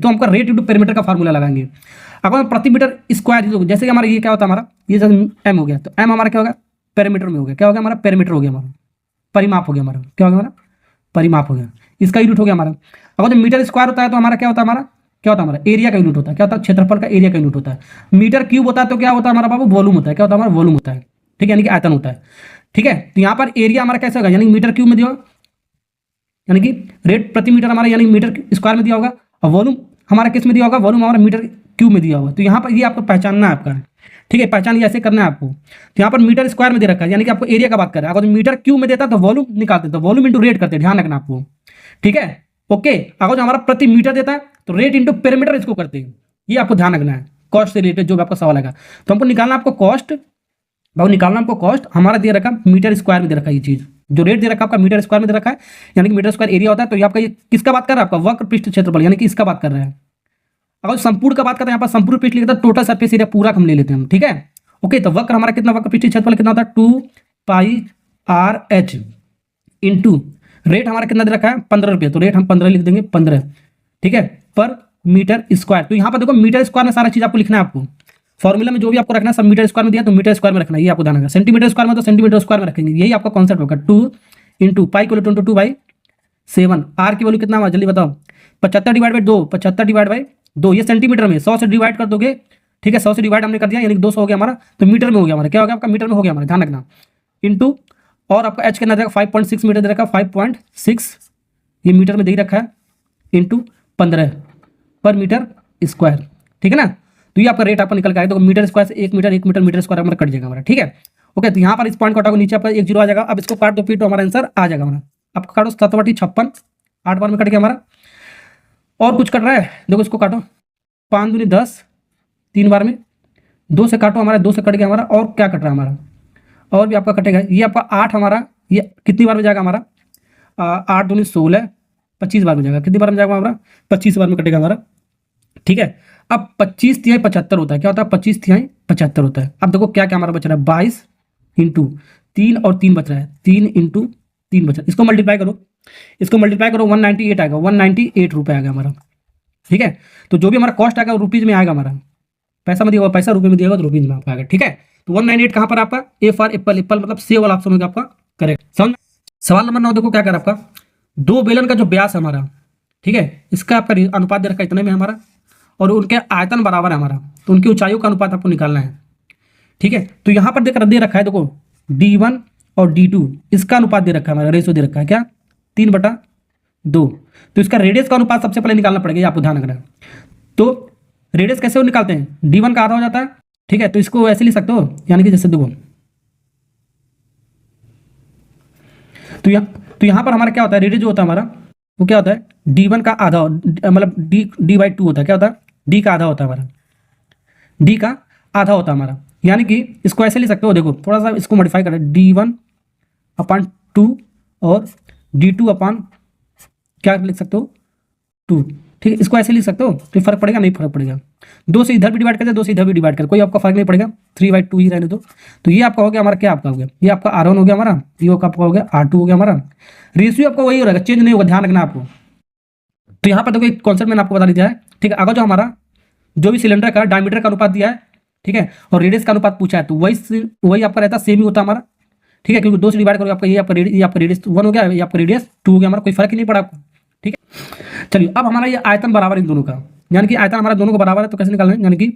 तो हमका रेट इंटू पेरीमीटर का फार्मूला लगाएंगे। अगर हम प्रति मीटर स्क्वायर, जैसे कि हमारा ये क्या होता है हमारा, ये जैसे एम हो गया, तो एम हमारा क्या होगा, पेरीमीटर में हो गया, क्या हो गया हमारा, पेरीमीटर हो गया हमारा, परिमाप हो गया हमारा, क्या हो गया हमारा, परिमाप हो गया, इसका यूनिट हो गया हमारा। अगर जब मीटर स्क्वायर होता है तो हमारा क्या होता है, हमारा क्या होता है, हमारा एरिया का यूनिट होता है, क्या होता है, क्षेत्रफल का एरिया का यूनिट होता है। मीटर क्यूब होता है तो क्या होता है हमारा बाबू, वॉल्यूम होता है, क्या होता है हमारा, वॉल्यूम होता है। ठीक है, यानी कि आयतन होता है। ठीक है, तो यहाँ पर एरिया हमारा कैसे होगा, यानी मीटर क्यूब में दिया होगा, यानी कि रेट प्रति मीटर हमारा यानी मीटर स्क्वायर में दिया होगा, और वॉल्यूम हमारा किस में दिया होगा, वॉल्यूम हमारा मीटर क्यूब में दिया होगा। तो यहाँ पर ये आपको पहचानना है आपका। ठीक है, पहचान ऐसे करना है आपको। तो यहाँ पर मीटर स्क्वायर में दे रखा है, यानी कि आपको एरिया का बात कर रहा है। अगर मीटर क्यूब में देता है तो वॉल्यूम निकालते, तो वॉल्यूम इंटू रेट करते, ध्यान रखना आपको। ठीक है, ओके। अगर जो हमारा प्रति मीटर देता है तो रेट इंटू पेरीमीटर इसको करते हैं, ये आपको ध्यान रखना है। कॉस्ट से रिलेटेड जो भी आपका सवाल आएगा, तो हमको निकालना आपको कॉस्ट, भाव निकालना हमको कॉस्ट, हमारा दे रखा मीटर स्क्वायर में दे रखा है। ये चीज जो रेट दे रखा है आपका मीटर स्क्वायर में दे रखा है, यानी कि मीटर स्क्वायर एरिया होता है। तो ये आपका ये किसका बात कर रहा है, आपका वक्र पृष्ठ क्षेत्रफल, यानी कि इसका बात कर रहा है। अगर संपूर्ण का बात करते हैं, यहाँ पर संपूर्ण पृष्ठ लिखता है, टोटल सरफेस एरिया पूरा हम ले लेते हैं हम। ठीक है, ओके। तो वक्र हमारा कितना, वक्र पृष्ठ क्षेत्रफल कितना होता है, 2 pi R H into rate हमारा कितना दे रखा है, 15 रुपये, तो रेट हम 15 लिख देंगे, 15। ठीक है, पर मीटर स्क्वायर। तो यहाँ पर देखो मीटर स्क्वायर में सारा चीज आपको लिखना है। आपको फॉर्मूला में जो भी आपको रखना है सब मीटर स्क्वायर में दिया, तो मीटर स्क्वायर में रखना है, ये आपको ध्यान रखना। सेंटीमीटर स्क्वायर में तो सेंटीमीटर स्क्वायर में रखेंगे, यही आपका कॉन्सेप्ट होगा। 2 इंटू पाई को 22/7। आर की वैल्यू कितना हुआ जल्दी बताओ, 75 डिवाइड बाई 2, 75 डिवाइड बाई 2, ये सेंटीमीटर में, 100 से डिवाइड कर दोगे। ठीक है, 100 से डिवाइड हमने कर दिया, यानी 200 हो गया हमारा, तो मीटर में हो गया हमारा, क्या हो गया आपका, मीटर में हो गया हमारा, ध्यान रखना। इंटू और आपका एच कितना दे रखा, 5.6 मीटर दे रखा, 5.6 ये मीटर में दे रखा है, इंटू 15 पर मीटर स्क्वायर। ठीक है ना, तो ये आपका रेट आपको निकल के आएगा। तो मीटर स्क्वायर से 1 मीटर मीटर स्क्वायर हमारा कट जाएगा हमारा। ठीक है, ओके। तो यहाँ पर इस पॉइंट को हटाओ, नीचे आपका 1 0 आ जाएगा। अब इसको काट दो, फिर तो हमारा आंसर आ जाएगा हमारा। आपका काटो 7/56, 8 बार में कट गया हमारा। और कुछ कट रहा है, देखो इसको काटो, 5 दूनी 10, 3 बार में, 2 से काटो, हमारा 2 से कट गया हमारा। और क्या कट रहा है हमारा, और भी आपका कटेगा, ये आपका 8 हमारा, ये कितनी बार में जाएगा हमारा, 8 दूनी 16, 25 बार में जाएगा। कितनी बार में जाएगा हमारा, 25 बार में कटेगा हमारा। ठीक है, अब 25 तिहाई 75 होता है, क्या होता है, 25 तिहाई 75 होता है। अब देखो क्या क्या हमारा बच रहा है, 22 इंटू 3 और 3 बच रहा है, 3 इंटू 3 बच रहा है। इसको मल्टीप्लाई करो, 198 आएगा, 198 रुपये आएगा हमारा। ठीक है, तो जो भी हमारा कॉस्ट आएगा वो रुपीज़ में आएगा हमारा, पैसा में दिया होगा, पैसा रुपये में दिया होगा तो रुपीज़ में आपका आएगा। ठीक है, तो 198 कहाँ पर आपका, ए फॉर एप्पल, एप्पल मतलब सेव वाला ऑप्शन होगा आपका करेक्ट। समझ। सवाल नंबर 9 देखो क्या कर आपका, 2 बेलन का जो व्यास है हमारा, ठीक है, इसका आपका अनुपात दे रखा है इतने में हमारा, और उनके आयतन बराबर है हमारा, तो उनकी ऊंचाइयों का अनुपात आपको निकालना है। ठीक है, तो यहाँ पर दे रखा है, देखो D1 और D2 इसका अनुपात दे रखा है हमारा, रेशो दे रखा है क्या, 3/2। तो इसका रेडियस का अनुपात सबसे पहले निकालना पड़ेगा, ये आपको ध्यान रखना है। तो रेडियस कैसे वो निकालते हैं, D1 का आधा हो जाता है। ठीक है, तो इसको ऐसे लिख सकते हो, यानी कि जैसे देखो, तो यहाँ पर हमारा क्या होता है, रेडियस जो होता है हमारा वो क्या होता है, D1 का आधा, मतलब D/2 होता है, क्या होता है, D का आधा होता है हमारा, D का आधा होता है हमारा। यानी कि इसको ऐसे लिख सकते हो, देखो थोड़ा सा इसको मॉडिफाई करें, D1/2 और D2 क्या लिख सकते हो, 2। ठीक है, इसको ऐसे लिख सकते हो, तो फर्क पड़ेगा, नहीं फर्क पड़ेगा। 2 से इधर भी डिवाइड करते, 2 से इधर भी डिवाइड कर, कोई आपका फर्क नहीं पड़ेगा, 3/2 ही रहने दो। तो ये आपका हो गया हमारा, क्या आपका हो गया, ये आपका R1 हो गया हमारा, ये आपका हो गया R2 हो गया हमारा। रेशियो आपका वही रहेगा, चेंज नहीं होगा, ध्यान रखना आपको। तो यहाँ पर देखो एक कॉन्सेप्ट मैंने आपको बता दिया है। ठीक है, अगर जो हमारा जो भी सिलेंडर का डायमीटर का अनुपात दिया है, ठीक है, और रेडियस का अनुपात पूछा है, तो वही आपका रहता है, सेम ही होता है हमारा। ठीक है, क्योंकि 2 से डिवाइड करोगे आपका ये आपका रेडियस 1 हो गया, ये आपका रेडियस 2 हो गया हमारा, कोई फर्क ही नहीं पड़ा आपको। ठीक है, चलिए अब हमारा ये आयतन बराबर इन दोनों का, यानी कि आयतन हमारा दोनों को बराबर है, तो कैसे निकालना है, यानी कि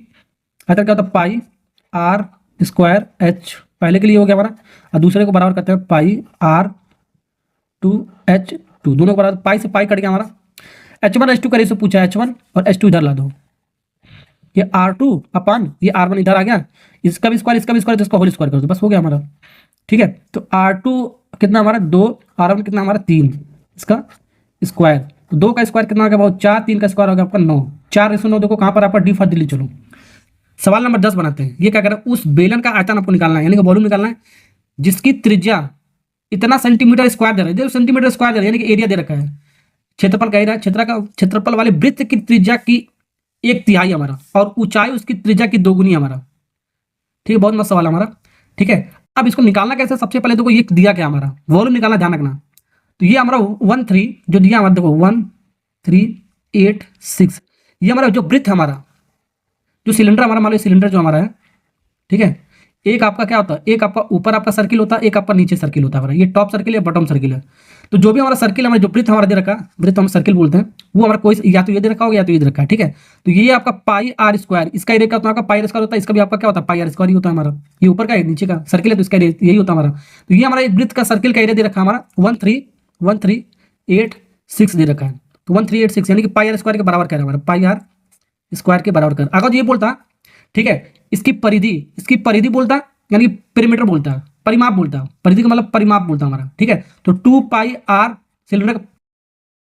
आयतन क्या होता है, पाई आर स्क्वायर एच, पहले के लिए हो गया हमारा, और दूसरे को बराबर करते हैं पाई R2H2, दोनों को बराबर, पाई से पाई कट गया हमारा। H1 H2 का रेशो पूछा है, H1 और H2 इधर ला दो, ये R2 अपन ये R1 इधर आ गया, इसका भी स्क्वायर इसका भी स्क्वायर, तो इसका होल स्क्वायर कर दो, बस हो गया हमारा। ठीक है, तो R2 कितना हमारा 2, R1 कितना हमारा 3, इसका स्क्वायर, तो 2 का स्क्वायर कितना हो गया बहुत 4, 3 का स्क्वायर हो गया आपका 9, 4/9 देखो कहाँ पर आपका डी फॉर दिल्ली। चलो सवाल नंबर 10 बनाते हैं। ये क्या कर रहा है, उस बेलन का आयतन आपको निकालना है, यानी कि वॉल्यूम निकालना है, जिसकी त्रिज्या इतना सेंटीमीटर स्क्वायर दे रहा है, देखो सेंटीमीटर स्क्वायर दे रहा है, यानी कि एरिया दे रखा है, क्षेत्रफल कह रहा है, क्षेत्रफल वाले वृत्त की त्रिज्या की 1/3 हमारा, और ऊंचाई उसकी त्रिज्या की 2 गुनी हमारा। ठीक है, बहुत मस्त सवाल है हमारा। ठीक है, अब इसको निकालना कैसे, सबसे पहले देखो ये दिया क्या हमारा, वॉल्यूम निकालना, ध्यान रखना। तो ये हमारा 1 3 जो दिया हमारा, देखो 1 3 8 6, ये हमारा जो वृत्त है हमारा, जो सिलेंडर हमारा, मान लो सिलेंडर जो हमारा है, ठीक है, एक आपका क्या होता है, एक आपका ऊपर आपका सर्किल होता है, एक आपका नीचे सर्किल होता है हमारा, ये टॉप सर्किल है बॉटम सर्किल है। तो जो भी हमारा सर्किल हमारा जो वृत्त हमारा दे रखा, वृत्त हम सर्किल बोलते हैं, वो हमारा कोई या तो ये दे रखा होगा या तो ये दे रखा है। ठीक है, तो ये आपका पाई आर स्क्वायर, इसका एरिया क्या होता है आपका, पाई आर स्क्वायर होता है, इसका भी आपका क्या होता है, पाई आर स्क्वायर ही होता है हमारा। ये ऊपर का है नीचे का सर्किल है, तो इसका यही होता है हमारा। तो ये हमारा एक वृत्त का सर्किल का एरिया दे रखा है हमारा 138 दे रखा है, तो 1386 यानी कि पाई आर स्क्वायर के बराबर कह रहा है हमारा, पाई आर स्क्वायर के बराबर कर। अगर ये बोलता, ठीक है, इसकी परिधि बोलता, यानी पेरीमीटर बोलता है, परिमाप बोलता है, परिधि का मतलब परिमाप बोलता है हमारा। ठीक है, तो 2 पाई आर सिलेंडर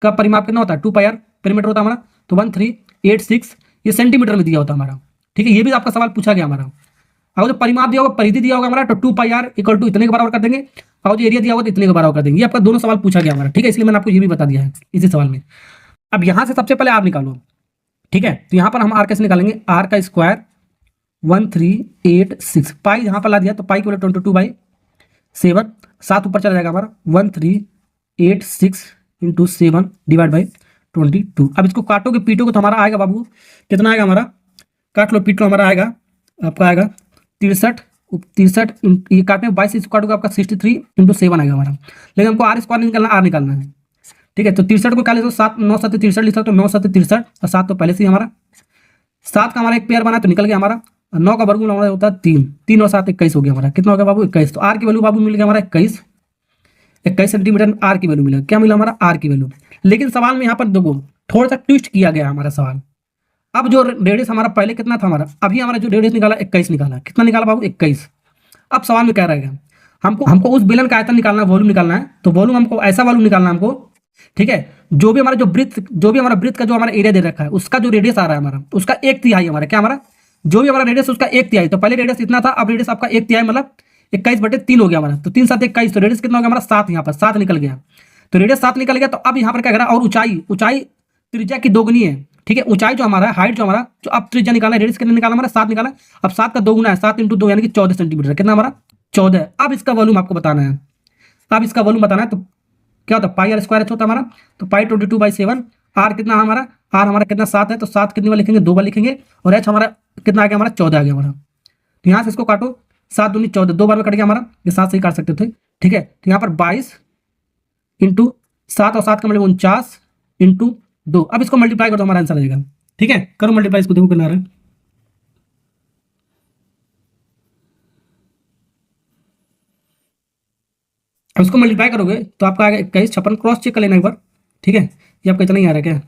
का परिमाप कितना होता है, 2 पाई आर पेरीमीटर होता है हमारा, तो 1386 ये सेंटीमीटर में दिया होता है हमारा। ठीक है, ये भी आपका सवाल पूछा गया हमारा। अगर जो परिमाप दिया होगा, परिधि दिया होगा हमारा, तो 2 पाई आर इक्वल टू इतने के बराबर कर देंगे, और जो एरिया दिया होगा तो इतने के बराबर कर देंगे। ये आपका दोनों सवाल पूछा गया हमारा। ठीक है, इसलिए मैंने आपको ये भी बता दिया है इसी सवाल में। अब यहाँ से सबसे पहले आर निकालो। ठीक है, तो यहाँ पर हम आर कैसे निकालेंगे, आर का स्क्वायर 1386, पाई यहाँ पर ला दिया, तो पाई के बोले 22/7, 7 ऊपर चला जाएगा हमारा, 1386 इंटू 7 डिवाइड बाई 22। अब इसको काटोगे पीटोगे तो हमारा आएगा बाबू, कितना आएगा हमारा, काट लो पीट लो, हमारा आएगा आपका आएगा 63, ये काटने 22 इसको काटोगे आपका 63 इंटू 7 आएगा हमारा। लेकिन हमको आर स्क्वायर निकालना, आर निकालना है। ठीक है, तो 63 को निकाले तो 7 9 7 63 लिख सकते हो, 9 7 63 और 7 तो पहले से ही हमारा 7 का हमारा एक पेयर बना तो निकल गया हमारा। 9 का वर्गमूल हमारा होता है 3, 3 और 7 21 हो गया हमारा। कितना हो गया बाबू 21। तो आर की वैल्यू बाबू मिल गया हमारा 21 सेंटीमीटर आर की वैल्यू मिला। क्या मिला हमारा, आर की वैल्यू। लेकिन सवाल में यहाँ पर देखो थोड़ा सा ट्विस्ट किया गया हमारा सवाल। अब जो रेडियस हमारा पहले कितना था हमारा, अभी हमारा जो रेडियस निकाला 21 निकाला, कितना निकाला बाबू 21। अब सवाल में कह रहेगा हमको उस बेलन का आयतन निकालना है, वॉल्यूम निकालना है। तो वॉल्यूम हमको ऐसा वॉल्यूम निकालना है हमको। ठीक है, जो भी हमारा वृत्त का जो हमारा एरिया दे रखा है, उसका जो रेडियस आ रहा है हमारा, उसका 1/3 हमारा, क्या हमारा जो भी हमारा रेडियस उसका 1/3। तो पहले रेडियस इतना था, अब रेडियस आपका 1/3 मतलब 21/3 हो गया हमारा। तो 3 7 21, तो रेडियस कितना हो गया हमारा 7, यहाँ पर 7 निकल गया। तो रेडियस 7 निकल गया। तो अब यहाँ पर क्या कर रहा है, और ऊंचाई त्रिज्या की 2 गुनी है। ठीक है, ऊंचाई जो हमारा हाइट जो हमारा जो अब त्रिज्या निकाला, रेडियस कितना निकाला हमारा 7 निकाला। अब 7 का 2 गुना है, 7 इंटू 2 यानी कि 14 सेंटीमीटर, कितना हमारा 14। अब इसका वॉल्यूम आपको बताना है, तो क्या होता है, पाई आर स्क्वायर होता है हमारा। तो पाई 22/7, आर कितना हमारा, आर हमारा कितना 7 है, तो 7 कितनी बार लिखेंगे, 2 बार लिखेंगे। और एच हमारा कितना आ गया हमारा 14 आ गया हमारा। तो यहाँ से इसको काटो, 7 दूनी 14, 2 बार में कट गया हमारा, ये 7 से ही काट सकते थे। ठीक है, तो यहाँ पर 22 इंटू 7 और 7 का मतलब 49 इंटू 2। अब इसको मल्टीप्लाई कर दो, हमारा आंसर आ जाएगा। ठीक है, करो मल्टीप्लाई, इसको देखो कितना रहा है। अब इसको मल्टीप्लाई करोगे तो आपका आएगा 21 56, क्रॉस चेक कर लेना एक बार। ठीक है, ये आपका इतना ही आ रहा है क्या,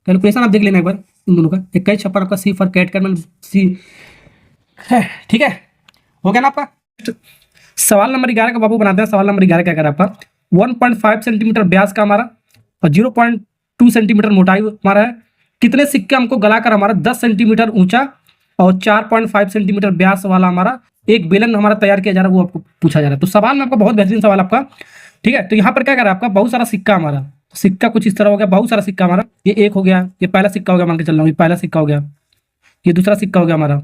कैलकुलेशन आप देख लेना एक बार इन दोनों का। 21 56 आपका सी फॉर कैट कर सी है। ठीक है, हो गया ना आपका। सवाल नंबर 11 का बाबू बनाते हैं। सवाल नंबर 11 क्या कर आपका, 1.5 सेंटीमीटर व्यास का हमारा और 0.2 सेंटीमीटर मोटाई हमारा है। कितने सिक्के हमको गलाकर हमारा 10 सेंटीमीटर ऊंचा और 4.5 सेंटीमीटर व्यास वाला हमारा एक बेलन हमारा तैयार किया जा रहा है, वो आपको पूछा जा रहा है। तो सवाल में आपका बहुत बेहतरीन सवाल आपका। ठीक है, तो यहाँ पर क्या कर रहा है आपका, बहुत सारा सिक्का हमारा, सिक्का कुछ इस तरह हो गया, बहुत सारा सिक्का हमारा। ये एक हो गया, ये पहला सिक्का हो गया, मान के चल रहा हूँ, ये पहला सिक्का हो गया, ये दूसरा सिक्का हो गया हमारा।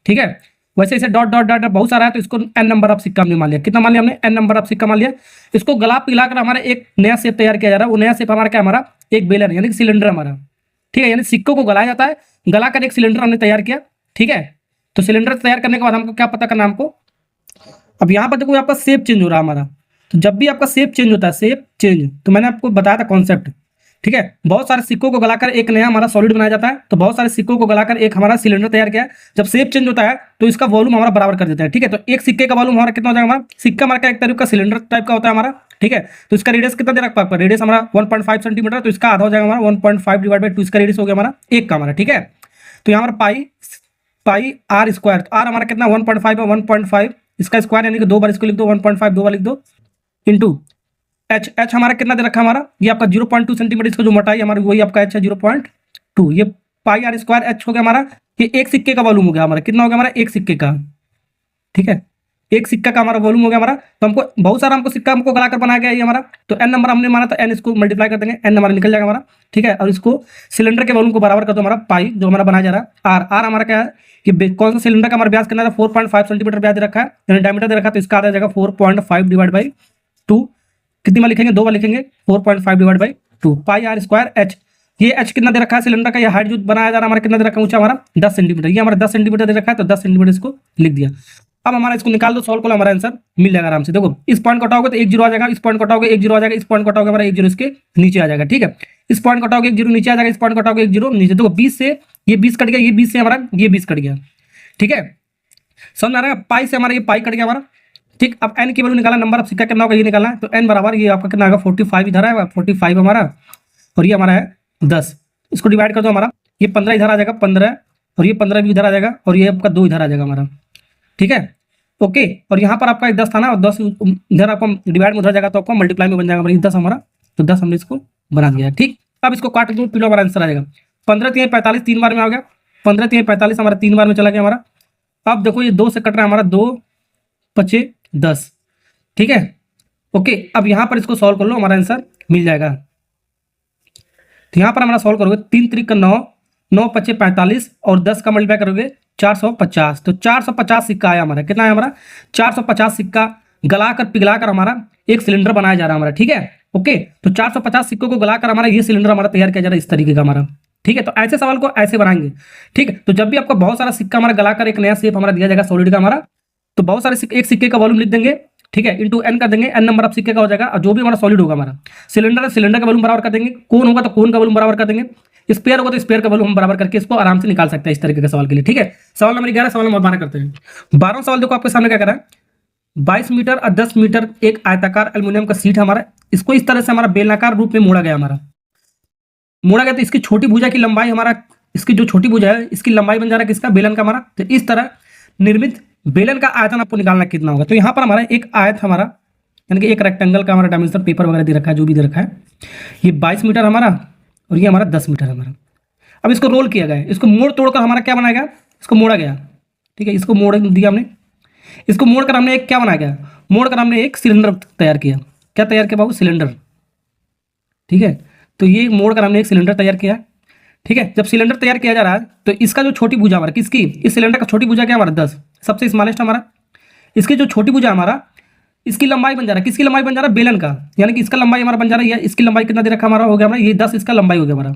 ठीक है, वैसे ऐसे डॉट डॉट डॉट बहुत सारा है, तो इसको n नंबर ऑफ सिक्का हमने मान लिया। कितना मान लिया हमने, n नंबर ऑफ सिक्का मान लिया। इसको गला पिला कर हमारा एक नया शेप तैयार किया जा रहा है। वो नया शेप हमारा क्या, हमारा एक बेलन यानी कि सिलेंडर हमारा। ठीक है, यानी सिक्कों को गलाया जाता है, गला कर एक सिलेंडर हमने तैयार किया। ठीक है, तो सिलेंडर तैयार करने के बाद हमको क्या पता करना हमको, अब यहाँ पर देखो आपका शेप चेंज हो रहा है हमारा। तो जब भी आपका शेप चेंज होता है, शेप चेंज, तो मैंने आपको बताया था कॉन्सेप्ट। ठीक है, बहुत सारे सिक्कों को गलाकर एक नया हमारा सॉलिड बनाया जाता है। तो बहुत सारे सिक्कों को गलाकर एक हमारा सिलेंडर तैयार किया है। जब शेप चेंज होता है तो इसका वॉल्यूम हमारा बराबर कर देता है। ठीक है, तो एक सिक्के का वॉल्यूम हमारा कितना हो जाएगा, हमारा सिक्का हमारा एक तरह का सिलेंडर टाइप का होता है हमारा। ठीक है, तो इसका रेडियस कितना दे रखा है, रेडियस हमारा 1.5 सेंटीमीटर, तो इसका आधा हो जाएगा हमारा 1.5 डिवाइड बाई 2, इसका रेडियस हो गया हमारा 1 का हमारा। ठीक है, तो यहाँ पर पाई पाई आर स्क्वायर, तो आर हमारा कितना 1.5 है, 1.5 इसका स्क्वायर यानी कि 2 बार इसको लिख दो, 1.5 2 बार लिख दो, इंटू एच हमारा कितना दे रखा है हमारा, ये आपका 0.2 सेंटीमीटर, इसका जो मोटाई हमारी वही आपका एच है 0.2, ये पाई आर स्क्वायर एच हो गया हमारा, ये एक सिक्के का वॉल्यूम हो गया हमारा, कितना हो गया हमारा एक सिक्के का, ठीक है, एक सिक्का का हमारा वॉल्यूम हो गया हमारा। तो हमको बहुत सारा हमको सिक्का हमको गलाकर बनाया गया ये हमारा, तो एन नंबर हमने माना, तो एन इसको मल्टीप्लाई कर देंगे, एन हमारा निकल जाएगा हमारा, ठीक है। और इसको सिलेंडर के वॉल्यूम को बराबर कर दो हमारा पाई जो हमारा बनाया जा रहा है, आर आर हमारा क्या है कि कौन सा सिलेंडर का हमारा व्यास कितना है, 4.5 सेंटीमीटर व्यास दे रखा है, यानी डायमीटर दे रखा है, तो इसका आ जाएगा 4.5 डिवाइड बाई 2, कितनी बार लिखेंगे 2 बार लिखेंगे, 4.5 divide by 2 pi R square H, ये एच कितना दे रखा है सिलेंडर का, ये हाइट जो बनाया जा रहा है हमारा कितना दे रखा है ऊंचा हमारा 10 सेंटीमीटर, ये हमारा 10 सेंटीमीटर दे रखा है, तो 10 सेंटीमीटर इसको लिख दिया। अब हमारा इसको निकाल दो, सॉल्व करो, हमारा आंसर मिल जाएगा आराम से। देखो इस पॉइंट कटाओगे तो 1 0 आ जाएगा, इस पॉइंट कटाओगे 1 0 आ जाएगा, इस पॉइंट कटाओगे हमारा 1 0 इसके नीचे आ जाएगा, ठीक है। इस पॉइंट कटाओगे 1 0 नीचे आ जाएगा, इस पॉइंट कटाओगे 1 0 नीचे। देखो 20 से ये 20 कट गया, ये 20 से हमारा ये 20 कट गया, ठीक है, समझ में आ रहा है। पाई से हमारा ये पाई कट गया हमारा, ठीक। अब एन की वैल्यू निकालना, नंबर ऑफ सिक्का कितना होगा ये निकालना है, तो एन बराबर ये आपका कितना आएगा 45 इधर है, 45 हमारा, और ये हमारा है 10, इसको डिवाइड कर दो हमारा, ये 15 इधर आ जाएगा 15, और ये 15 भी इधर आ जाएगा, और ये आपका 2 इधर आ जाएगा हमारा, ठीक है, ओके। और यहाँ पर आपका 10 था ना, और 10 इधर आपको डिवाइड में उधर जाएगा, तो आपको मल्टीप्लाई में बन जाएगा हमारा 10 हमारा, तो 10 हमने इसको बना दिया है, ठीक। अब इसको काट दो, फिर हमारा आंसर आ जाएगा 15 3 45, 3 बार में आ गया, 15 3 45 हमारा 3 बार में चला गया हमारा। अब देखो ये 2 से कट रहा है हमारा, 2 5 10, ठीक है, ओके। अब यहाँ पर इसको सॉल्व कर लो, हमारा आंसर मिल जाएगा। तो यहाँ पर हमारा सॉल्व करोगे 3 3 का 9, 9 5 45, और 10 का मल्टीप्लाई करोगे 450, तो 450 सिक्का आया हमारा, कितना है हमारा 450 सिक्का गलाकर पिघलाकर हमारा एक सिलेंडर बनाया जा रहा है हमारा, ठीक है, ओके। तो 450 सिक्कों को गलाकर हमारा ये सिलेंडर हमारा तैयार किया जा रहा है इस तरीके का हमारा, ठीक है। तो ऐसे सवाल को ऐसे बनाएंगे, ठीक है। तो जब भी आपको बहुत सारा सिक्का हमारा गलाकर एक नया शेप हमारा दिया जाएगा सॉलिड का हमारा, तो बहुत सारे एक सिक्के का वॉल्यूम लिख देंगे, ठीक है, इंटू एन कर देंगे, एन नंबर ऑफ सिक्के का हो जाएगा, और जो भी हमारा सॉलिड होगा हमारा सिलेंडर सिलेंडर का वॉल्यूम बराबर कर देंगे, कोन होगा तो कोन का वॉल्यूम बराबर कर देंगे, स्पेयर होगा तो स्पेयर का वॉल्यूम हम बराबर करके इसको आराम से निकाल सकते हैं इस तरीके के सवाल के लिए, ठीक है। सवाल नंबर 11, सवाल नंबर 12 करते हैं। 12वां सवाल देखो आपके सामने क्या कर रहा है, 22 मीटर और 10 मीटर एक आयताकार एल्यूमिनियम का सीट हमारा, इसको इस तरह से हमारा बेलनाकार रूप में मोड़ा गया हमारा, मोड़ा गया, तो इसकी छोटी भुजा की लंबाई हमारा, इसकी जो छोटी भुजा है इसकी लंबाई बन जा रहा है किसका, बेलन का हमारा। तो इस तरह निर्मित बेलन का आयतन आपको निकालना कितना होगा। तो यहाँ पर हमारा एक आयत हमारा, यानी कि एक रेक्टेंगल का हमारा डायमेंशन पेपर वगैरह दे रखा है, जो भी दे रखा है, ये 22 मीटर हमारा, और ये हमारा 10 मीटर हमारा। अब इसको रोल किया गया है, इसको मोड़ तोड़कर हमारा क्या बनाया गया, इसको मोड़ा गया, ठीक है, इसको मोड़ दिया हमने, इसको मोड़कर हमने एक क्या बनाया गया, मोड़कर हमने एक सिलेंडर तैयार किया। क्या तैयार किया बाबू, सिलेंडर, ठीक है। तो ये मोड़कर हमने एक सिलेंडर तैयार किया, ठीक है। जब सिलेंडर तैयार किया जा रहा है तो इसका जो छोटी भुजा हमारा किसकी, इस सिलेंडर का छोटी भुजा क्या हमारा 10, सबसे स्मॉलेस्ट हमारा, इसकी जो छोटी भुजा हमारा, इसकी लंबाई बन जा रहा है, किसकी लंबाई बन जा रहा है, बेलन का, यानी कि इसका लंबाई हमारा बन जा रहा है, इसकी लंबाई कितना दे रखा हमारा हो गया हमारा, ये 10 इसका लंबाई हो गया हमारा,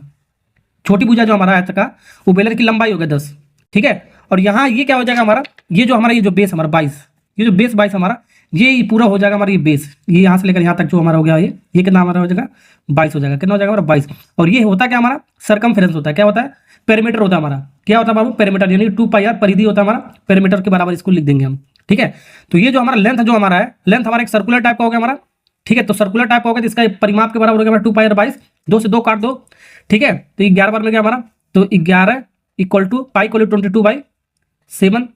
छोटी भुजा जो हमारा आयत का वो बेलन की लंबाई हो गया 10, ठीक है। और यहाँ ये क्या हो जाएगा हमारा, ये जो हमारा ये जो बेस हमारा 22, ये जो बेस 22 हमारा, ये पूरा हो जाएगा हमारा, ये बेस ये यहाँ से लेकर यहाँ तक जो हमारा हो गया, ये कितना हमारा हो जाएगा 22 हो जाएगा, कितना हो जाएगा हमारा 22। और ये होता क्या हमारा, सरकमफेरेंस होता है, क्या होता है, पेरीमीटर होता है हमारा, क्या होता है बाबू, पेरीमीटर, यानी 2 पाई आर परिधि होता है हमारा, पेरीमीटर के बराबर इसको लिख देंगे हम, ठीक है। तो ये जो हमारा लेंथ जो हमारा है, लेंथ हमारा एक सर्कुलर टाइप का हो गया हमारा, ठीक है। तो सर्कुलर टाइप का होगा तो इसका परिमाप के बराबर हो गया हमारा 2 पाई आर 22, 2 से 2 काट दो, ठीक है। तो 11 बार में गया हमारा, तो 11 equal to pi equal to 22/7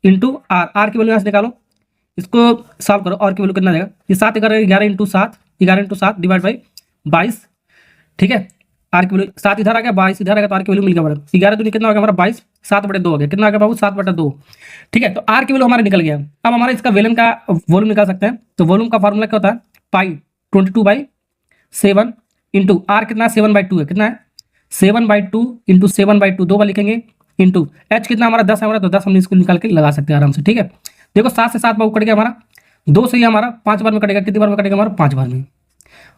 into R, R की वैल्यू यहाँ से निकालो, इसको सॉल्व करो, और की वैल्यू कितना देगा, ये 7 11 इंटू 7, 11 इंटू 7 डिवाइड बाई 22, ठीक है। आर की वैल्यू 7 इधर आ गया, 22 इधर आ गया, तो आर की वैल्यू मिल गया हमारा 11 दूनी कितना हो गया हमारा 22, 7/2 हो गया, कितना आ गया बाबू 7/2, ठीक है। तो आर की वैल्यू हमारा निकल गया। अब हमारा इसका वेलन का वॉल्यूम निकाल सकते हैं, तो वॉल्यूम का फॉर्मूला क्या होता है, पाई 22/7 इंटू आर कितना 7/2 है, कितना है 7/2 इंटू 7/2, 2 बार लिखेंगे, इंटू एच कितना हमारा 10 है हमारा, तो 10 हमने इसको निकाल के लगा सकते हैं आराम से, ठीक है। देखो 7 से 7 बार कट गया हमारा, 2 से ही हमारा 5 बार में कटेगा, कितनी बार में कटेगा हमारा 5 बार में,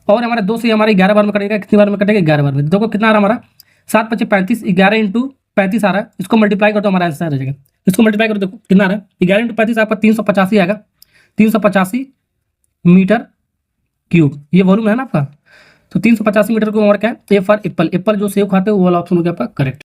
और हमारा 2 से हमारे 11 बार में कटेगा, कितनी बार में कटेगा 11 बार में। देखो कितना आ रहा हमारा 7 5 35, 11 इंटू 35 आ रहा है, इसको मल्टीप्लाई कर दो हमारा आंसर आ जाएगा, इसको मल्टीप्लाई करो, देखो कितना आ रहा है 11 इंटू 35 आपका 385 आएगा, 385 मीटर क्यूब, ये वॉल्यूम है ना आपका। तो 385 मीटर को और क्या है, ए फॉर एप्पल, एप्पल जो सेव खाते हैं वो वाला ऑप्शन हो गया आपका करेक्ट।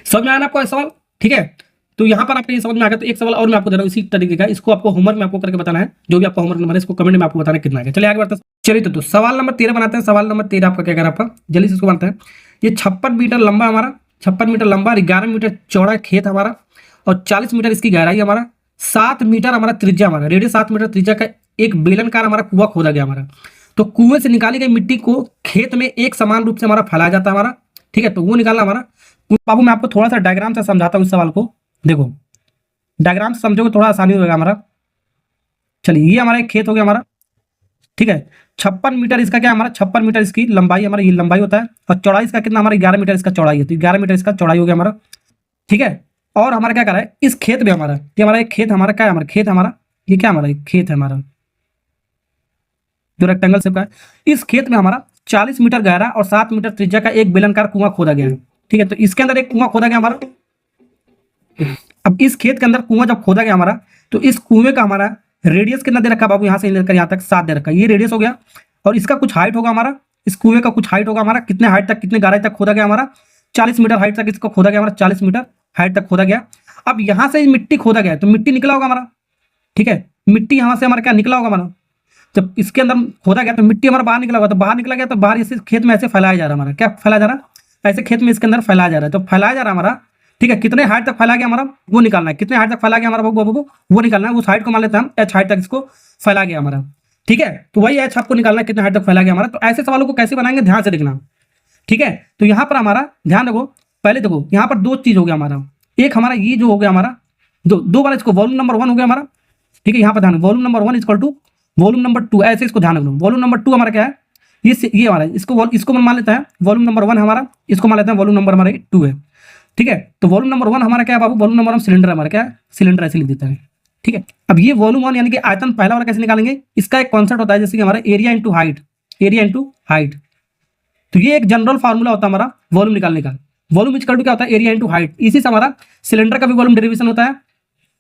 समझ में आया ना आपको सवाल, ठीक है। तो यहाँ पर आपको ये समझ में आ गया। तो एक सवाल और मैं आपको दे रहा हूँ इसी तरीके का, इसको आपको होमवर्क में आपको करके बताना है, जो भी आपका होमवर्क नंबर है इसको कमेंट में आपको बताना है कितना है। चलिए आगे बढ़ते हैं। चलिए सवाल नंबर 13 बनाते हैं। सवाल नंबर 13 आपका क्या कह रहा है, आपका जल्दी से इसको बनाते हैं। ये 56 मीटर लंबा हमारा 56 मीटर लंबा और 11 मीटर चौड़ा खेत हमारा, और 40 मीटर इसकी गहराई हमारा, 7 मीटर हमारा त्रिज्या, हमारा रेडियस 7 मीटर त्रिज्या का एक बेलनकार हमारा कुआं खोदा गया हमारा। तो कुएं से निकाली गई मिट्टी को खेत में एक समान रूप से हमारा फैलाया जाता है हमारा, ठीक है। तो वो निकालना हमारा। बाबू मैं आपको थोड़ा सा डायग्राम से समझाता हूँ इस सवाल को। देखो डायग्राम से समझोगे थोड़ा आसानी होगा हमारा। चलिए ये हमारा एक खेत हो गया हमारा, ठीक है। 56 मीटर इसका क्या हमारा, 56 मीटर इसकी लंबाई हमारा, ये लंबाई होता है, और चौड़ाई इसका कितना हमारा 11 मीटर इसका चौड़ाई है, तो 11 मीटर इसका चौड़ाई हो गया हमारा, ठीक है। और हमारा क्या कर रहा है इस खेत में हमारा, ये हमारा एक खेत हमारा क्या है, हमारा खेत हमारा, ये क्या हमारा खेत है हमारा जो रेक्टेंगल शेप का है। इस खेत में हमारा 40 मीटर गहरा और 7 मीटर त्रिज्या का एक बेलनकार कुआं खोदा गया है, ठीक है। तो इसके अंदर एक कुआं खोदा गया हमारा। अब इस खेत के अंदर कुआं जब खोदा गया हमारा, तो इस कुएं का हमारा रेडियस कितना दे रखा बाबू, यहाँ से लेकर यहाँ तक 7 दे रखा, ये रेडियस हो गया। और इसका कुछ हाइट होगा हमारा, इस कुएं का कुछ हाइट होगा हमारा, कितने हाइट तक, कितने गहराई तक खोदा गया हमारा, 40 मीटर हाइट तक इसको खोदा गया हमारा, 40 मीटर हाइट तक खोदा गया। अब यहाँ से मिट्टी खोदा गया है, तो मिट्टी निकला होगा हमारा, ठीक है। मिट्टी यहाँ से हमारा क्या निकला होगा हमारा, जब इसके अंदर खोदा गया तो मिट्टी हमारा बाहर निकला होगा, तो बाहर निकला गया तो बाहर इसे खेत में ऐसे फैलाया जा रहा है हमारा, क्या फैलाया जा रहा है, ऐसे खेत में इसके अंदर फैलाया जा रहा है, तो फैलाया जा रहा है हमारा, ठीक है। कितने हाइट तक फैला गया हमारा वो निकालना है, कितने हाइट तक फैला गया हमारा बाबू वो निकालना है। उस हाइट को मान लेते हैं हम एच हाइट तक इसको फैला गया हमारा, ठीक है। तो वही एच आपको निकालना है कितने हाइट तक फैला गया हमारा। तो ऐसे सवालों को कैसे बनाएंगे ध्यान से देखना, ठीक है। तो यहाँ पर हमारा ध्यान रखो, पहले देखो यहाँ पर दो चीज हो गया हमारा, एक हमारा ये जो हो गया हमारा दो बार इसको वॉल्यूम नंबर 1 हो गया हमारा, ठीक है। यहाँ पर ध्यान volume number 1 equal to volume number 2, ऐसे इसको ध्यान रखना। वॉल्यूम नंबर 2 हमारा क्या है, ये हमारा इसको मान लेते हैं वॉल्यूम नंबर 1 हमारा, इसको मान लेते हैं वॉल्यूम नंबर हमारा 2 है, ठीक है। तो वॉल्यूम नंबर 1 हमारा क्या है बाबू, वॉल्यूम नंबर 1 सिलेंडर हमारा क्या है, सिलेंडर ऐसे लिख देता है, ठीक है। अब ये वॉल्यूम 1 यानी कि आयतन पहला वाला कैसे निकालेंगे, इसका एक कॉन्सेप्ट होता है जैसे कि हमारा area into height, area into height. तो ये एक जनरल फार्मूला होता है हमारा वॉल्यूम निकालने का। वॉल्यूम इक्वल टू क्या होता है, एरिया इंटू हाइट। इसी से हमारा सिलेंडर का भी वॉल्यूम डेरिवेशन होता है,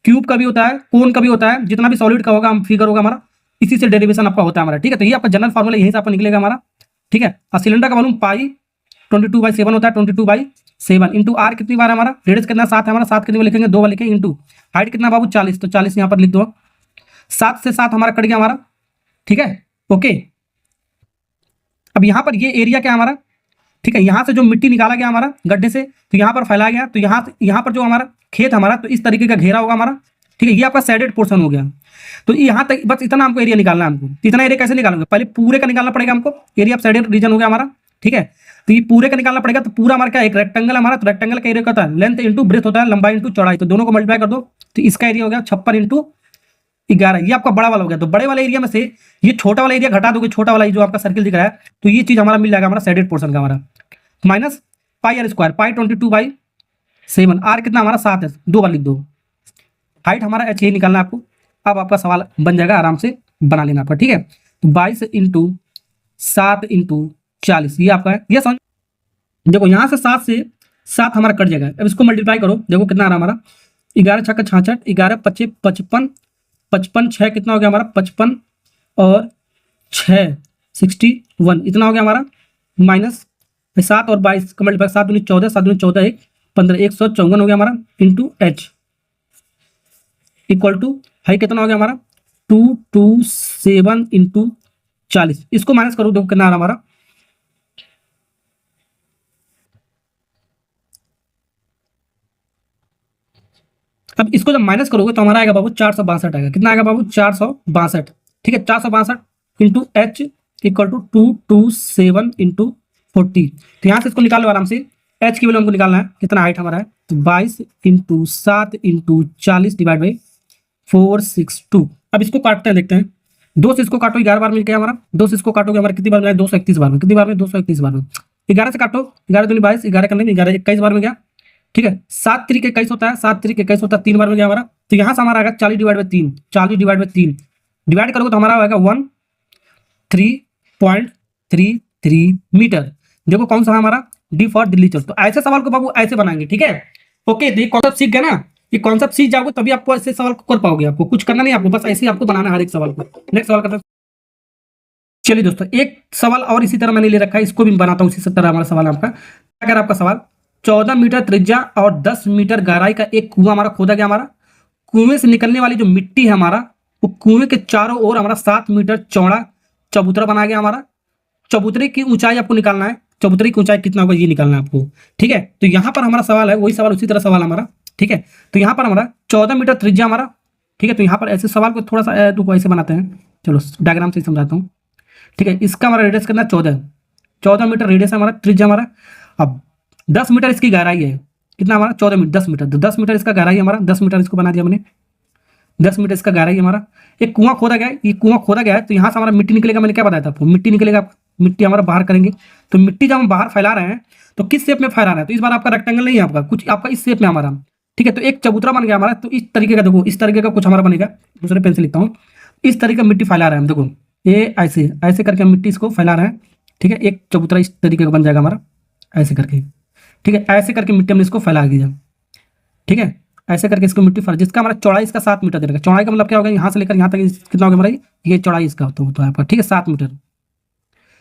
क्यूब का भी होता है, कोन का भी होता है, जितना भी सॉलिड का होगा हम फिगर होगा हमारा, इसी से डेरिवेशन आपका होता है हमारा, ठीक है। तो ये आपका जनरल फार्मूला यहीं से आपका निकलेगा हमारा, ठीक है। और सिलेंडर का वॉल्यूम पाई 22/7 होता है, 22/7 इंटू आर कितनी बार हमारा, रेडियस कितना 7 है हमारा, 7 कितनी बार लिखेंगे 2 बार लिखेंगे, इंटू हाइट कितना बाबू 40, तो 40 यहाँ पर लिख दो, 7 से 7 हमारा कट गया हमारा, ठीक है, ओके। अब यहाँ पर ये एरिया क्या हमारा, ठीक है। यहाँ से जो मिट्टी निकाला गया हमारा गड्ढे से, तो यहाँ पर फैलाया गया, तो यहाँ पर जो हमारा खेत हमारा, तो इस तरीके का घेरा होगा हमारा, ठीक है। ये आपका सैडेड पोर्शन हो गया। तो यहाँ तक बस इतना हमको एरिया निकालना है हमको। इतना एरिया कैसे निकालेंगे, पहले पूरे का निकालना पड़ेगा हमको, एरिया ऑफ सैडेड रीजन हो गया हमारा, ठीक है। तो ये पूरे का निकालना पड़ेगा। तो पूरा हमारा क्या एक रेक्टेंगल हमारा, तो रेक्टेंगल का एरिया क्या होता है, लेंथ इंटू ब्रेथ होता है, लंबाई इंटू चौड़ाई, तो दोनों को मल्टीप्लाई कर दो, तो इसका एरिया हो गया 56 इंटू 11, ये आपका बड़ा वाला हो गया। तो बड़े वाले एरिया में से ये छोटा वाला एरिया घटा दोगे, छोटा वाला जो आपका सर्किल दिख रहा है, तो ये चीज हमारा मिल जाएगा हमारा सैडेड पोर्शन का हमारा, minus pi R square, pi 22/7, R कितना हमारा 7 है, 2 बार लिख दो, हाइट हमारा एच ये निकालना है आपको। अब आपका सवाल बन जाएगा, आराम से बना लेना आपका, ठीक है। तो 22 इंटू 7 इंटू 40 ये आपका है, ये समझ। देखो यहाँ से 7 से 7 हमारा कट जाएगा। अब इसको मल्टीप्लाई करो, देखो कितना आ रहा हमारा, 11 छक्का 66, 11 25 55, 55 6 कितना हो गया हमारा 55 और 6 61, इतना हो गया हमारा, माइनस 7 और 22 का मल्टीप्लाई, 7 दूनी 14, 7 दूनी 14 1 15, 154 हो गया हमारा, into H equal to height कितना हो गया हमारा 227 इंटू 40, इसको माइनस करो, देखो कितना आ रहा हमारा, अब इसको जब माइनस करोगे तो हमारा आएगा बाबू 462 आएगा। कितना आएगा बाबू 462, ठीक है। 462 into H equal to 227 into 40। तो यहाँ से इसको निकाल लो आराम से, एच की वैल्यू हमको निकालना है, कितना हाइट हमारा है, तो 22 इंटू 7 इंटू 40 डिवाइड बाई 462। अब इसको काटते हैं, देखते हैं, 2 से इसको काटो 11 बार मिल गया हमारा, 2 से इसको काटोगे हमारा कितनी बार मिला, 231 बार में, कितनी बार में 231 बार में, 11 से काटो, 11 दूनी 22, 11 करने 11 21 बार में गया, ठीक है। 7 3 21 होता है, 7 3 21 होता है, 3 बार में गया हमारा। तो यहाँ से हमारा आएगा 40 divide by 3, 40 divide by 3 divide करोगे तो हमारा आएगा 13.33 मीटर। देखो कौन सा है हमारा, डी फॉर दिल्ली चौक। तो ऐसे सवाल को बाबू ऐसे बनाएंगे, ठीक है, ओके। तो ये कॉन्सेप्ट सीख गए ना, ये कॉन्सेप्ट सीख जाओगे तभी आपको ऐसे सवाल को कर पाओगे, आपको कुछ करना नहीं, आपको बस ऐसे ही आपको बनाना है हर एक सवाल को। नेक्स्ट सवाल करते हैं। चलिए दोस्तों, एक सवाल और इसी तरह मैंने ले रखा है, इसको भी बनाता हूँ इसी तरह। हमारा सवाल आपका अगर आपका सवाल 14 मीटर त्रिज्या और 10 मीटर गहराई का एक कुआं हमारा खोदा गया हमारा, कुएं से निकलने वाली जो मिट्टी है हमारा, वो कुएं के चारों ओर हमारा 7 मीटर चौड़ा चबूतरा बना गया हमारा। चबूतरे की ऊंचाई आपको निकालना है, चबूतरे की ऊंचाई कितना होगा ये निकालना है आपको। ठीक है, तो यहाँ पर हमारा सवाल है, वही सवाल उसी तरह सवाल हमारा। ठीक है, तो यहाँ पर हमारा 14 मीटर त्रिज्या हमारा। ठीक है, तो यहाँ पर ऐसे सवाल को थोड़ा सा रुको ऐसे बनाते हैं, चलो डायग्राम से समझाता हूँ। ठीक है, इसका हमारा रेडियस कितना 14 मीटर रेडियस है हमारा, त्रिज्या हमारा। अब 10 मीटर इसकी गहराई है, कितना हमारा 14 मीटर 10 मीटर, तो 10 मीटर इसका गहराई हमारा, 10 मीटर इसको बना दिया हमने, 10 मीटर इसका गहराई हमारा। एक कुआं खोदा गया है, ये कुआं खोदा गया है, तो यहाँ से हमारा मिट्टी निकलेगा, मैंने क्या बताया था आपको, मिट्टी निकलेगा, मिट्टी हमारा बाहर करेंगे। तो मिट्टी जब हम बाहर फैला रहे हैं तो किस शेप में फैला रहे हैं, तो इस बार आपका रेक्टेंगल नहीं है, आपका कुछ आपका इस शेप में हमारा। ठीक है, तो एक चबूतरा बन गया हमारा, तो इस तरीके का देखो, इस तरीके का कुछ हमारा बनेगा, दूसरे पेन से लिखता हूँ, इस तरीके का मिट्टी फैला रहे हैं हम, देखो ये ऐसे ऐसे करके हम मिट्टी इसको फैला रहे हैं। ठीक है, एक चबूतरा इस तरीके का बन जाएगा हमारा, ऐसे करके। ठीक है, ऐसे करके मिट्टी हमने इसको फैला दिया। ठीक है, ऐसे करके इसको मिट्टी फैला, जिसका हमारा चौड़ाई इसका 7 मीटर दे रखा है। चौड़ाई का मतलब क्या होगा, यहाँ से लेकर यहाँ तक कितना होगा हमारा, ये चौड़ाई इसका होता है आपका। ठीक है, 7 मीटर,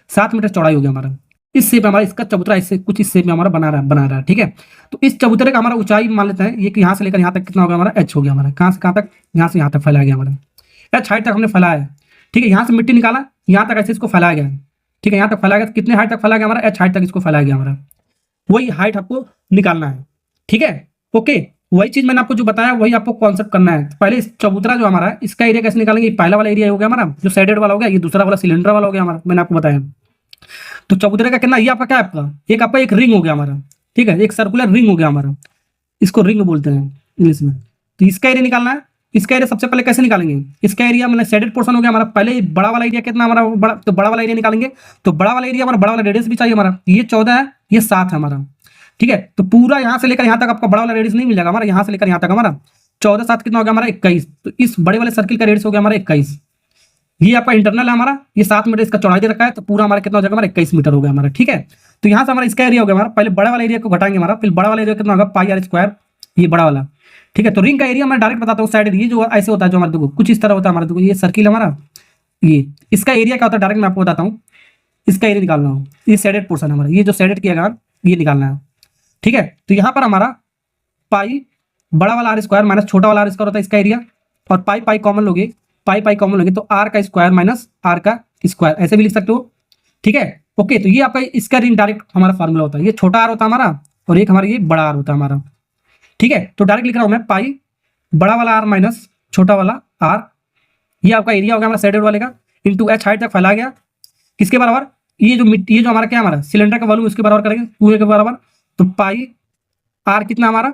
7 मीटर चौड़ाई हो गया हमारा। इस शेप में हमारा इसका चबूतरा ऐसे कुछ इस शेप में हमारा बना रहा है। ठीक है, तो इस चबूतरे का हमारा ऊंचाई मान लेते हैं, ये कि यहाँ से लेकर यहाँ तक कितना होगा हमारा, एच हो गया हमारा। कहाँ से कहाँ तक, यहाँ से यहाँ तक फैलाया गया हमारा, एच हाइट तक हमने फैलाया है। ठीक है, यहाँ से मिट्टी निकाला, यहाँ तक ऐसे इसको फैलाया गया। ठीक है, यहाँ तक फैलाया गया, कितने हाइट तक फैलाया गया हमारा, एच हाइट तक इसको फैलाया गया हमारा। वही हाइट आपको निकालना है। ठीक है, ओके, वही चीज मैंने आपको जो बताया वही आपको कॉन्सेप्ट करना है। पहले इस चबूतरा जो हमारा है, इसका एरिया कैसे निकालेंगे, पहला वाला एरिया हो गया हमारा जो साइडेड वाला हो गया, ये दूसरा वाला सिलेंडर वाला हो गया हमारा, मैंने आपको बताया। तो चबूतरे का कितना, ये आपका क्या है, आपका एक रिंग हो गया हमारा। ठीक है, एक सर्कुलर रिंग हो गया हमारा, इसको रिंग बोलते हैं इंग्लिश में। तो इसका एरिया निकालना है। इसका एरिया सबसे पहले कैसे निकालेंगे, इसका एरिया मतलब शेडेड पोर्शन हो गया हमारा। पहले बड़ा वाला एरिया कितना हमारा, बड़ा, तो बड़ा वाला एरिया निकालेंगे। तो बड़ा वाला एरिया हमारा, बड़ा वाला रेडियस भी चाहिए हमारा, ये 14 है, ये 7 है हमारा। ठीक है, तो पूरा यहाँ से लेकर यहाँ तक आपका बड़ा वाला रेडियस नहीं मिल जाएगा हमारा, यहाँ से लेकर यहाँ तक हमारा 14 7 कितना हो गया हमारा 21। तो इस बड़े वाले सर्किल का रेडियस हो गया हमारा 21। ये आपका इंटरनल है हमारा, ये 7 मीटर इसका चौड़ाई दे रखा है, तो पूरा हमारा कितना हो जाएगा हमारा 21 मीटर हो गया हमारा। ठीक है, तो यहाँ से हमारा इसका एरिया हो गया हमारा, पहले बड़ा वाला एरिया को घटाएंगे हमारा, फिर बड़ा वाला एरिया कितना होगा पाई आर स्क्वायर, ये बड़ा वाला। ठीक है, तो रिंग का एरिया मैं डायरेक्ट बताता हूँ, साइड ये जो ऐसे होता है, जो हमारे देखो कुछ इस तरह होता है हमारा, देखो ये सर्किल हमारा, ये इसका एरिया क्या होता है डायरेक्ट मैं आपको बताता हूँ। इसका एरिया निकालना हो, ये शेडेड पोर्शन हमारा, ये जो शेडेड किया गया ये निकालना है। ठीक है, तो यहाँ पर हमारा पाई बड़ा वाला आर स्क्वायर माइनस छोटा वाला आर स्क्वायर होता है इसका एरिया, और पाई पाई कॉमन लोगे, पाई कॉमन लोगे, तो आर का स्क्वायर माइनस आर का स्क्वायर, ऐसे भी लिख सकते हो। ठीक है, ओके, तो ये आपका इसका रिंग डायरेक्ट हमारा फार्मूला होता है, ये छोटा आर होता है हमारा, और एक हमारा ये बड़ा आर होता है हमारा। ठीक है, तो डायरेक्ट लिख रहा हूं मैं, पाई बड़ा वाला आर माइनस छोटा वाला आर, ये आपका एरिया हो गया हमारा साइडेड वाले का, इंटू एच हाइट तक फैला गया, किसके बराबर, ये जो मिट्टी, ये जो हमारा क्या हमारा सिलेंडर का वॉल्यूम, उसके बराबर करेंगे, पूरे के बराबर। तो पाई आर कितना हमारा,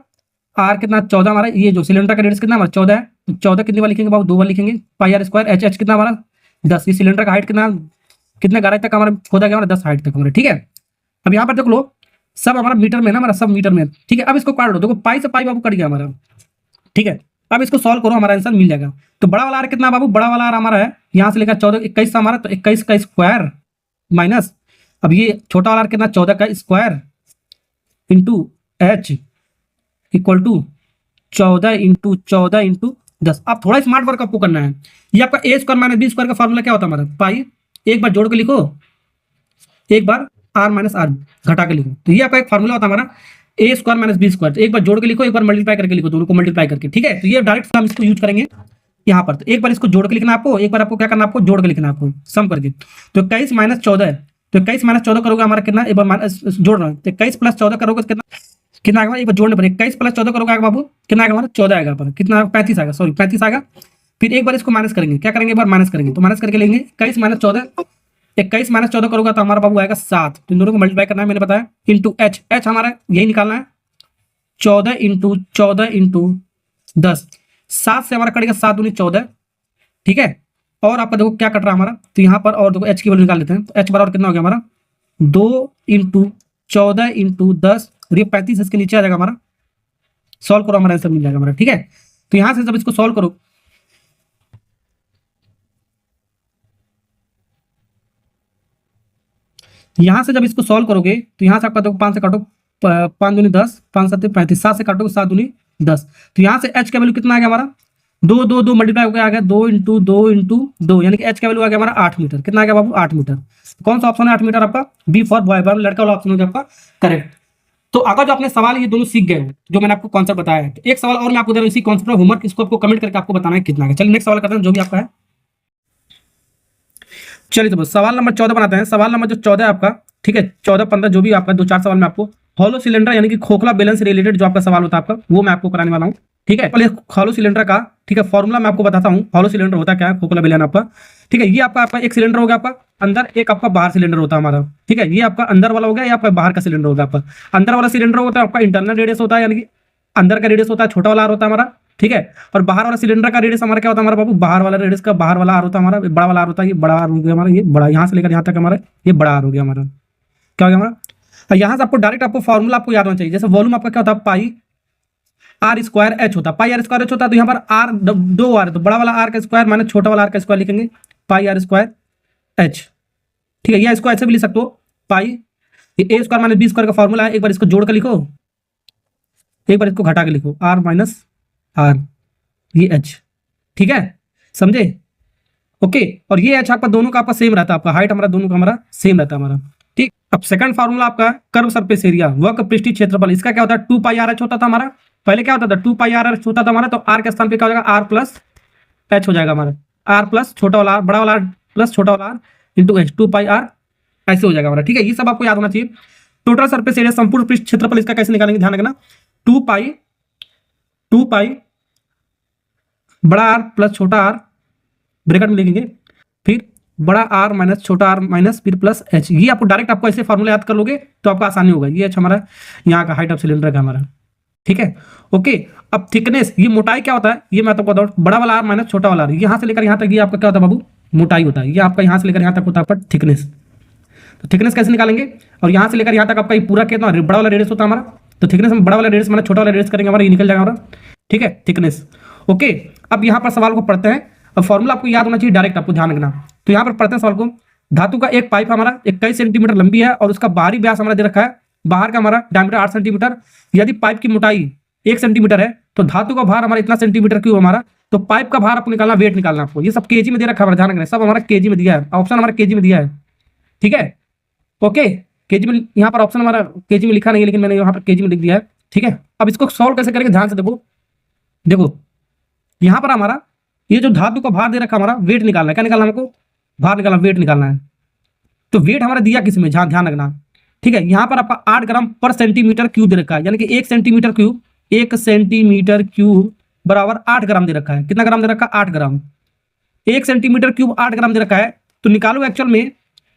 आर कितना 14 हमारा, ये जो सिलेंडर का रेडियस कितना हमारा 14 है, तो 14 कितनी बार लिखेंगे बाबू, 2 बार लिखेंगे, पाई आर स्क्वायर, एच कितना हमारा 10, ये सिलेंडर का हाइट कितना, कितने गहराई तक हमारा खोदा गया हमारा 10 हाइट तक हमारा। ठीक है, अब यहाँ पर देख लो सब हमारा मीटर में ना, हमारा सब मीटर में। ठीक है, अब इसको काट लो, देखो पाई से पाई बाबू कट गया हमारा। ठीक है, अब इसको सॉल्व करो, हमारा आंसर मिल जाएगा। तो बड़ा वाला आर कितना बाबू, बड़ा वाला आर हमारा है यहाँ से लेकर 14 21 हमारा, तो 21 का स्क्वायर माइनस, अब ये छोटा वाला आर कितना 14 का square into H equal to 14 into 10। अब थोड़ा स्मार्ट वर्क आपको करना है। ये आपका ए स्क्वायर माइनस बी स्क्वायर का फॉर्मूला क्या होता है हमारा, पाई एक बार जोड़ के लिखो, एक बार आर माइनस आर घटा के लिखो, तो ये आपका एक फॉर्मूला होता है हमारा ए स्क्वायर माइनस बी स्क्वायर। एक बार जोड़ के लिखो, एक बार मल्टीप्लाई करके लिखो, दोनों को मल्टीप्लाई करके। ठीक है, तो ये डायरेक्ट हम इसको यूज करेंगे यहाँ पर। तो एक बार इसको जोड़ के लिखना आपको, एक बार आपको क्या करना, आपको जोड़ के लिखना आपको सम करके। तो 21 माइनस 14 है, तो 21 माइनस 14 करोगे हमारा कितना, एक बार माइनस जोड़ रहा है, तो 21 प्लस 14 करोगे कितना, कितना आएगा, एक बार जोड़ने पर 21 प्लस 14 करोगे आएगा बाबू, कितना आएगा हमारा 14 आएगा पर, कितना 35 आएगा, सॉरी 35 आएगा। फिर एक बार इसको माइनस करेंगे, क्या करेंगे, एक बार माइनस करेंगे, तो माइनस करके लेंगे 21 माइनस 14, 21 माइनस 14 करोगे तो हमारा बाबू आएगा 7। तो इन दोनों को मल्टीप्लाई करना है, मैंने बताया, इंटू एच, एच हमारा यही निकालना है, 14 इंटू 10, 7 से हमारा कट गया 7 दूनी 14। ठीक है, और आपका देखो क्या कट रहा है हमारा, तो यहाँ पर और देखो एच की वैल्यू निकाल लेते हैं, तो एच बराबर कितना हो गया हमारा 2 इंटू 14 इंटू 10, और ये 35 इसके नीचे आ जाएगा हमारा। सॉल्व करो, हमारा आंसर मिल जाएगा हमारा। ठीक है, तो यहां से जब इसको सॉल्व करो, यहां से जब इसको सॉल्व करोगे तो यहां से आपका देखो 5 से काटो, 5 दूनी 10, 5 7 35, 7 से काटोगे 7 दूनी 10। तो यहां से एच का वैल्यू कितना आ गया हमारा, 2 मल्टीप्लाई हो गया, आ गया 2 इंटू 2, यानी कि एच का वैल्यू आ गया हमारा 8 मीटर। कितना आ गया बाबू 8 मीटर। कौन सा ऑप्शन है 8 मीटर आपका, बी फॉर बॉय, लड़का वाला ऑप्शन हो गया आपका करेक्ट। तो अगर जो आपने सवाल ये दोनों सीख गए हो, जो मैंने आपको कॉन्सेप्ट बताया है, तो एक सवाल और मैं आपको दे रहा हूं इसी कॉन्सेप्ट का होमवर्क, इसको आपको कमेंट करके आपको बताना है कितना है। चलिए नेक्स्ट सवाल करते हैं, जो भी आपका है। चलिए तो सवाल नंबर 14 बनाते हैं। सवाल नंबर जो 14 है आपका, ठीक है, 14-15 जो भी आपका 2-4 सवाल में आपको हॉलो सिलेंडर यानी कि खोखला बेलन से रिलेटेड जो आपका सवाल होता है आपका, वो मैं आपको कराने वाला हूँ। ठीक है, पहले हॉलो सिलेंडर का, ठीक है, फॉर्मूला मैं आपको बताता हूँ। हॉलो सिलेंडर होता क्या है, खोखला बेलन आपका, ठीक है। ये आपका एक सिलेंडर हो गया आपका अंदर, एक आपका बाहर सिलेंडर होता है हमारा। ठीक है, ये आपका अंदर वाला हो गया, ये आपका बाहर का सिलेंडर होगा। आपका अंदर वाला सिलेंडर होता है आपका इंटरनल रेडियस होता है, यानी कि अंदर का रेडियस होता है, छोटा वाला आर होता है हमारा। ठीक है, और बाहर वाला सिलेंडर का रेडियस हमारा क्या होता है हमारा बाबू, बाहर वाला रेडियस का बाहर वाला आर होता है हमारा, बड़ा वाला आर होता है, ये बड़ा आर हो गया हमारा, ये बड़ा यहाँ से लेकर यहाँ तक हमारा ये बड़ा आर हो गया हमारा। क्या हो गया हमारा, यहाँ से आपको डायरेक्ट आपको फॉर्मूला आपको याद होना चाहिए। जैसे वॉल्यूम आपका क्या होता है, पाई आर स्क्वायर एच होता है, पाई आर स्क्वायर एच होता है। तो यहाँ पर आर दो आर है, तो बड़ा वाला आर का स्क्वायर माइनस छोटा वाला आर का स्क्वायर लिखेंगे, पाई आर स्क्वायर एच। ठीक है, या इसको ऐसे भी लिख सकते हो, पाई ए स्क्वायर माइनस बी स्क्वायर का फॉर्मूला है। एक बार इसको जोड़ कर लिखो, एक बार इसको घटा के लिखो, आर माइनस आर, ये एच। ठीक है, समझे, ओके। और ये एच आपका दोनों का आपका सेम रहता है, आपका हाइट हमारा दोनों का हमारा सेम रहता है हमारा। ठीक, अब सेकंड फार्मूला आपका कर्व सरफेस एरिया, वक्र पृष्ठीय क्षेत्रफल, इसका क्या होता है, 2 पाई आर एच होता था हमारा। पहले क्या होता था, 2 पाई आर एच होता था हमारा, तो आर के स्थान पे क्या हो जाएगा, आर प्लस एच हो जाएगा हमारा, आर प्लस छोटा वाला आर, बड़ा वाला आर प्लस छोटा वाला R into H, 2 pi R ऐसे हो जाएगा हमारा। ठीक है, ये सब आपको याद होना चाहिए। टोटल सरफेस एरिया, संपूर्ण पृष्ठ क्षेत्रफल, इसका कैसे निकालेंगे, ध्यान रखना, 2 पाई बड़ा आर प्लस छोटा आर ब्रैकेट में लिखेंगे, फिर बड़ा आर माइनस छोटा आर माइनस फिर प्लस एच। ये आपको डायरेक्ट आपको ऐसे फॉर्मूला याद कर लोगे तो आपका आसानी होगा। ये एच हमारा यहाँ का हाइट ऑफ सिलेंडर का हमारा। ठीक है, ओके। अब थिकनेस, ये मोटाई क्या होता है, ये मैं तो बताऊँ, बड़ा वाला आर माइनस छोटा वाला आर, यहाँ से लेकर यहाँ तक ये आपका क्या होता है बाबू, मोटाई होता है। ये आपका यहाँ से लेकर यहाँ तक होता है आपका थिकनेस। तो थिकनेस कैसे निकालेंगे, और यहाँ से लेकर यहाँ तक आपका ये पूरा कितना बड़ा वाला रेडियस होता है हमारा, तो थिकनेस में बड़ा वाला रेडियस माना छोटा वाला रेडियस करेंगे हमारा, ये निकल जाएगा हमारा। ठीक है, थिकनेस, ओके। अब यहाँ पर सवाल को पढ़ते हैं। अब फॉर्मूला आपको याद होना चाहिए, डायरेक्ट आपको ध्यान रखना। तो यहाँ पर पढ़ते हैं सवाल को। धातु का एक पाइप हमारा 21 सेंटीमीटर लंबी है और उसका बाहरी व्यास हमारा दे रखा है, बाहर का हमारा डायमीटर 8 सेंटीमीटर। यदि पाइप की मोटाई 1 सेंटीमीटर है तो धातु का भार हमारा इतना सेंटीमीटर क्यूब हमारा, तो पाइप का भार आपको निकालना, वेट निकालना आपको। ये सब केजी में दे रखा है, ध्यान रखना, सब हमारा केजी में दिया है, ऑप्शन हमारा केजी में दिया है। ठीक है, ओके, केजी में यहाँ पर ऑप्शन हमारा केजी में लिखा नहीं है, लेकिन मैंने यहाँ पर केजी में लिख दिया है। ठीक है, अब इसको सॉल्व कैसे करेंगे, ध्यान से देखो। देखो यहाँ पर हमारा ये जो धातु का भार दे रखा हमारा, वेट निकालना है। क्या निकालना है हमको, भार निकालना, वेट निकालना है। तो वेट हमारा दिया किस में, ध्यान रखना। ठीक है, यहाँ पर आपका 8 ग्राम पर सेंटीमीटर क्यूब दे रखा है, यानी कि 1 सेंटीमीटर क्यूब बराबर 8 ग्राम दे रखा है। कितना ग्राम दे रखा है, 8 ग्राम। 1 सेंटीमीटर क्यूब 8 ग्राम दे रखा है, तो निकालो एक्चुअल में ये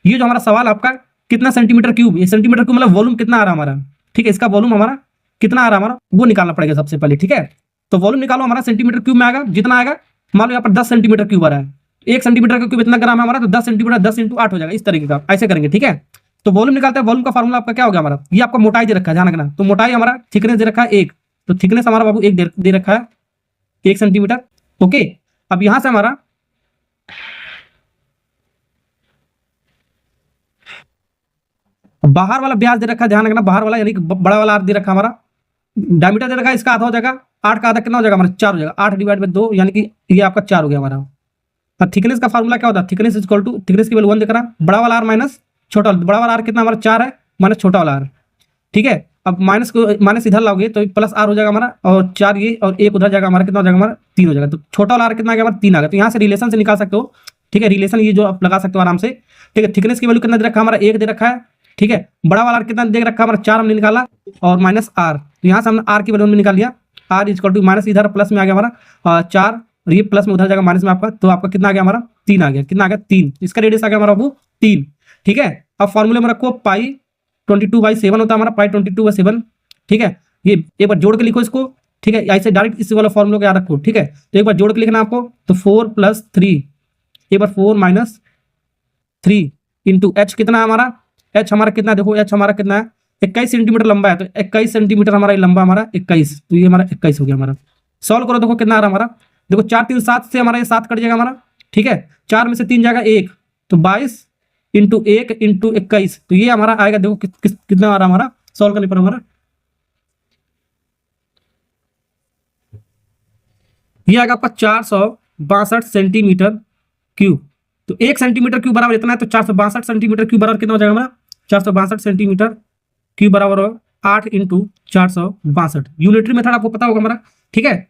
जो हमारा सवाल आपका कितना सेंटीमीटर क्यूब, ये सेंटीमीटर क्यूब मतलब वॉल्यूम कितना आ रहा हमारा। ठीक है, इसका वॉल्यूम हमारा कितना आ रहा हमारा, वो निकालना पड़ेगा सबसे पहले। ठीक है, तो वॉल्यूम निकालो हमारा सेंटीमीटर क्यूब में आएगा, जितना आएगा मान लो यहाँ पर 10 सेंटीमीटर क्यूब आ रहा है, 1 सेंटीमीटर का क्यूब इतना ग्राम है हमारा, तो 10 सेंटीमीटर 10 इंटू 8 हो जाएगा, इस तरीके का ऐसे करेंगे। ठीक है, तो वॉल्यूम निकालते हैं। वॉल्यूम का फार्मूला आपका क्या हो गया हमारा, ये आपका मोटाई दे रखा है, ध्यान रखना। तो मोटाई हमारा, थिकनेस दे रखा है 1, तो थिकनेस हमारा बाबू 1 दे रखा है, 1 सेंटीमीटर। ओके, अब यहां से हमारा बाहर वाला व्यास दे रखा है, ध्यान रखना, बाहर वाला यानी कि बड़ा वाला आर दे रखा हमारा, डायमीटर दे रखा है, इसका आधा हो जाएगा, 8 का आधा कितना हो जाएगा हमारा, 4 हो जाएगा, 8 डिवाइड बाय 2 यानी कि ये आपका 4 हो गया हमारा। और थिकनेस का फार्मूला क्या होता है, thickness is equal to, thickness की वैल्यू 1 देखना, बड़ा वाला आर माइनस छोटा, बड़ा वाला आर कितना हमारा 4 है, माइनस छोटा वाला आर। ठीक है, अब माइनस को माइनस इधर लाओगे तो प्लस आर हो जाएगा हमारा, और 4 ये और 1 उधर जाएगा हमारा, कितना हो जाएगा हमारा 3 हो जाएगा। तो छोटा वाला आर कितना आ गया हमारा 3 आ गया। तो यहाँ से रिलेशन से निकाल सकते हो। ठीक है, रिलेशन ये जो आप लगा सकते हो आराम से। ठीक है, थिकनेस की वैल्यू कितना दे रखा है हमारा, 1 दे रखा है। ठीक है, बड़ा वाला आर कितना दे रखा है हमारा, 4 हमने निकाला, और माइनस आर, तो यहाँ से हमने आर की वैल्यू हमने निकाल लिया, R is equal to minus इधर प्लस में आ गया हमारा 4, और ये प्लस में उधर जाएगा माइनस में आपका, तो आपका कितना आ गया हमारा 3 आ गया। कितना आ गया 3, इसका रेडियस आ गया हमारा वो 3। ठीक है, अब फॉर्मूले में रखो, पाई 22/7 होता है हमारा, पाई 22/7। ठीक है, ये एक बार जोड़ के लिखो इसको। ठीक है, ऐसे डायरेक्ट इस वाला फॉर्मूला को याद रखो। ठीक है, तो एक बार जोड़ के लिखना आपको, तो 4 + 3, एक बार 4 - 3 इंटू एच कितना है हमारा, एच हमारा कितना, देखो एच हमारा कितना है, 21 सेंटीमीटर लंबा है, तो 21 सेंटीमीटर हमारा लंबा हमारा 21, तो ये हमारा 21 हो गया हमारा। सॉल्व करो, देखो कितना आ रहा हमारा, देखो 4 3 7 से हमारा ये 7 कट जाएगा हमारा। ठीक है, 4 में से 3 जाएगा 1, तो 22 इंटू 1 इंटू 21, तो ये हमारा आएगा, देखो कितना आ रहा हमारा, सॉल्व करने पर हमारा ये आएगा आपका 462 सेंटीमीटर क्यूब। तो 1 सेंटीमीटर क्यूब बराबर इतना है, तो 462 सेंटीमीटर क्यूब बराबर कितना हो जाएगा हमारा, 462 सेंटीमीटर क्यूब बराबर होगा 8 इंटू 462। यूनिटरी मेथड आपको पता होगा हमारा। ठीक है,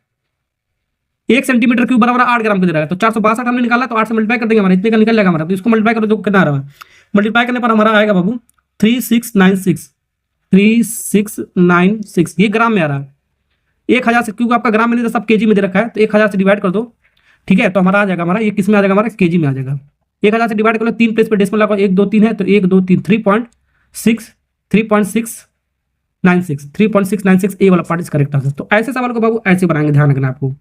1 सेंटीमीटर क्यूब बराबर 8 ग्राम का दे रहा है, तो 462 हमने निकाला, तो 8 से मल्टीप्लाई कर देंगे हमारा, इतने का निकल जाएगा हमारा। तो इसको मल्टीप्लाई करो, जो कितना आ रहा है, मल्टीप्लाई करने पर हमारा आएगा बाबू 3696, 3696 ये ग्राम में आ रहा है। 1000 से, क्योंकि आपका ग्राम में नहीं था, सब केजी में दे रखा है, तो 1000 से डिवाइड कर दो, ठीक है, तो हमारा आ जाएगा, हमारा ये किस में आ जाएगा, हमारा केजी में आ जाएगा। 1000 से डिवाइड कर लो, 3 प्लेस पे डेसिमल लगाओ, 1 2 3 है, तो 1 2 3 3.696, ए वाला पार्ट इज करेक्ट आंसर। तो ऐसे सवाल को बाबू ऐसे बनाएंगे, ध्यान रखना आपको।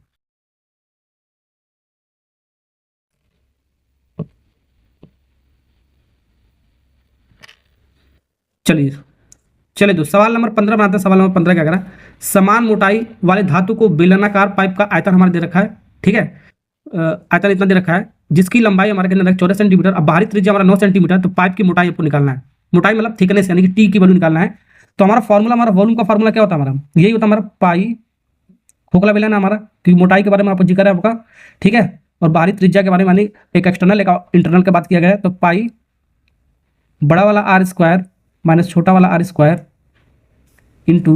चलिए चलिए तो सवाल नंबर 15 बनाते हैं। सवाल नंबर 15 क्या करा, समान मोटाई वाले धातु को बेलनाकार पाइप का आयतन हमारे दे रखा है, ठीक है, आयतन इतना दे रखा है, जिसकी लंबाई हमारे के अंदर 14 सेंटीमीटर, अब बाहरी त्रिज्या हमारा 9 सेंटीमीटर, तो पाइप की मोटाई आपको निकालना है। मोटाई मतलब थिकनेस, यानी कि टी की वैल्यू निकालना है। तो हमारा फॉर्मूला, हमारा वॉल्यूम का फॉर्मूला क्या होता है, हमारा यही होता है, हमारा पाई, खोखला बेलन है हमारा, क्योंकि मोटाई के बारे में आपको जिक्र है आपका, ठीक है, और बाहरी त्रिज्या के बारे में, यानी एक एक्सटर्नल एक इंटरनल की बात किया गया है, तो पाई बड़ा वाला आर स्क्वायर माइनस छोटा वाला R square into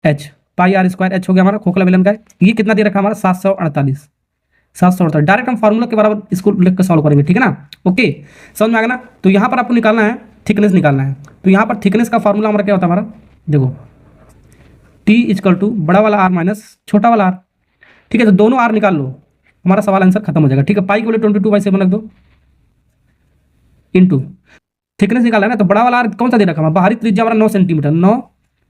H, pi R square H हो गया हमारा खोखला बेलन का। ये कितना दे रखा हमारा 748 डायरेक्ट हम फार्मूला के बराबर इसको लिख कर सॉल्व करेंगे, ठीक है ना। ओके, समझ में आ गया ना। तो यहाँ पर आपको निकालना है थिकनेस, निकालना है। तो यहाँ पर थिकनेस का फार्मूला हमारा क्या होता है, हमारा देखो, टी इजकल टू बड़ा वाला आर माइनस छोटा वाला आर, ठीक है, तो दोनों आर निकाल लो, हमारा सवाल आंसर खत्म हो जाएगा, ठीक है। पाई को 22/7 रख दो, इंटू थिकनेस निकाला है ना, तो बड़ा वाला आर कौन सा दे रखा है, बाहरी त्रिज्या हमारा 9 सेंटीमीटर, 9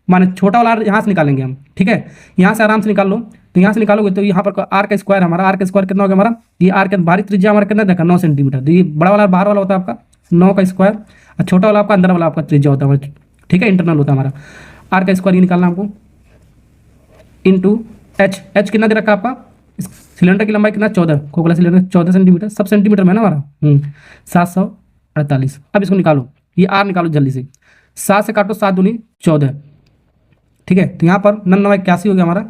माने छोटा वाला आर यहाँ से निकालेंगे हम, ठीक है, यहाँ से आराम से निकाल लो। तो यहाँ से निकालोगे तो यहाँ पर आर का स्क्वायर, हमारा आर का स्क्वायर कितना हो गया हमारा, ये आर के बाहरी त्रिज्या हमारा कितना देखा 9 सेंटीमीटर, तो ये बड़ा वाला बाहर वाला होता है आपका 9 का स्क्वायर, और छोटा वाला आपका अंदर वाला आपका त्रिज्या होता है, ठीक है, इंटरनल होता है हमारा। आर का स्क्वायर ये निकालना आपको, इंटू एच, एच कितना दे रखा आपका, सिलेंडर की लंबाई कितना 14, खोखला सिलेंडर 14 सेंटीमीटर, सब सेंटीमीटर में ना हमारा 748। अब इसको निकालो, ये आर निकालो जल्दी से, 7 से काटो, 7 दूनी 14, ठीक है, तो यहाँ पर 981 हो गया हमारा,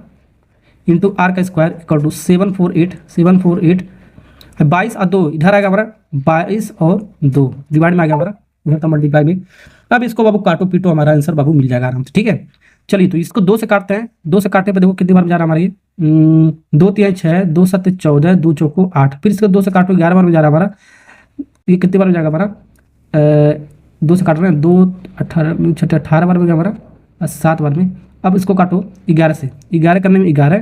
इंटू आर का स्क्वायर इक्वल टू 748, 22 और 2 इधर आएगा हमारा, 22 और 2 डिवाइड में आ गया हमारा, इधर था मल्टीप्लाई में। अब इसको बाबू काटो पीटो, हमारा आंसर बाबू मिल जाएगा आराम से, ठीक है। चलिए तो इसको 2 से काटते हैं, 2 से काटने पर देखो कितनी बार में जा रहा है हमारा ये, 2 3 6, 2 7 14, 2 चौको 8, फिर इसको 2 से काटो 11 बार में जा रहा है हमारा, ये कितनी बार में जाएगा हमारा, 2 से काट रहे हैं, 2 18 6 18 बार में गया हमारा, 7 बार में। अब इसको काटो 11 से, 11 करने में 11,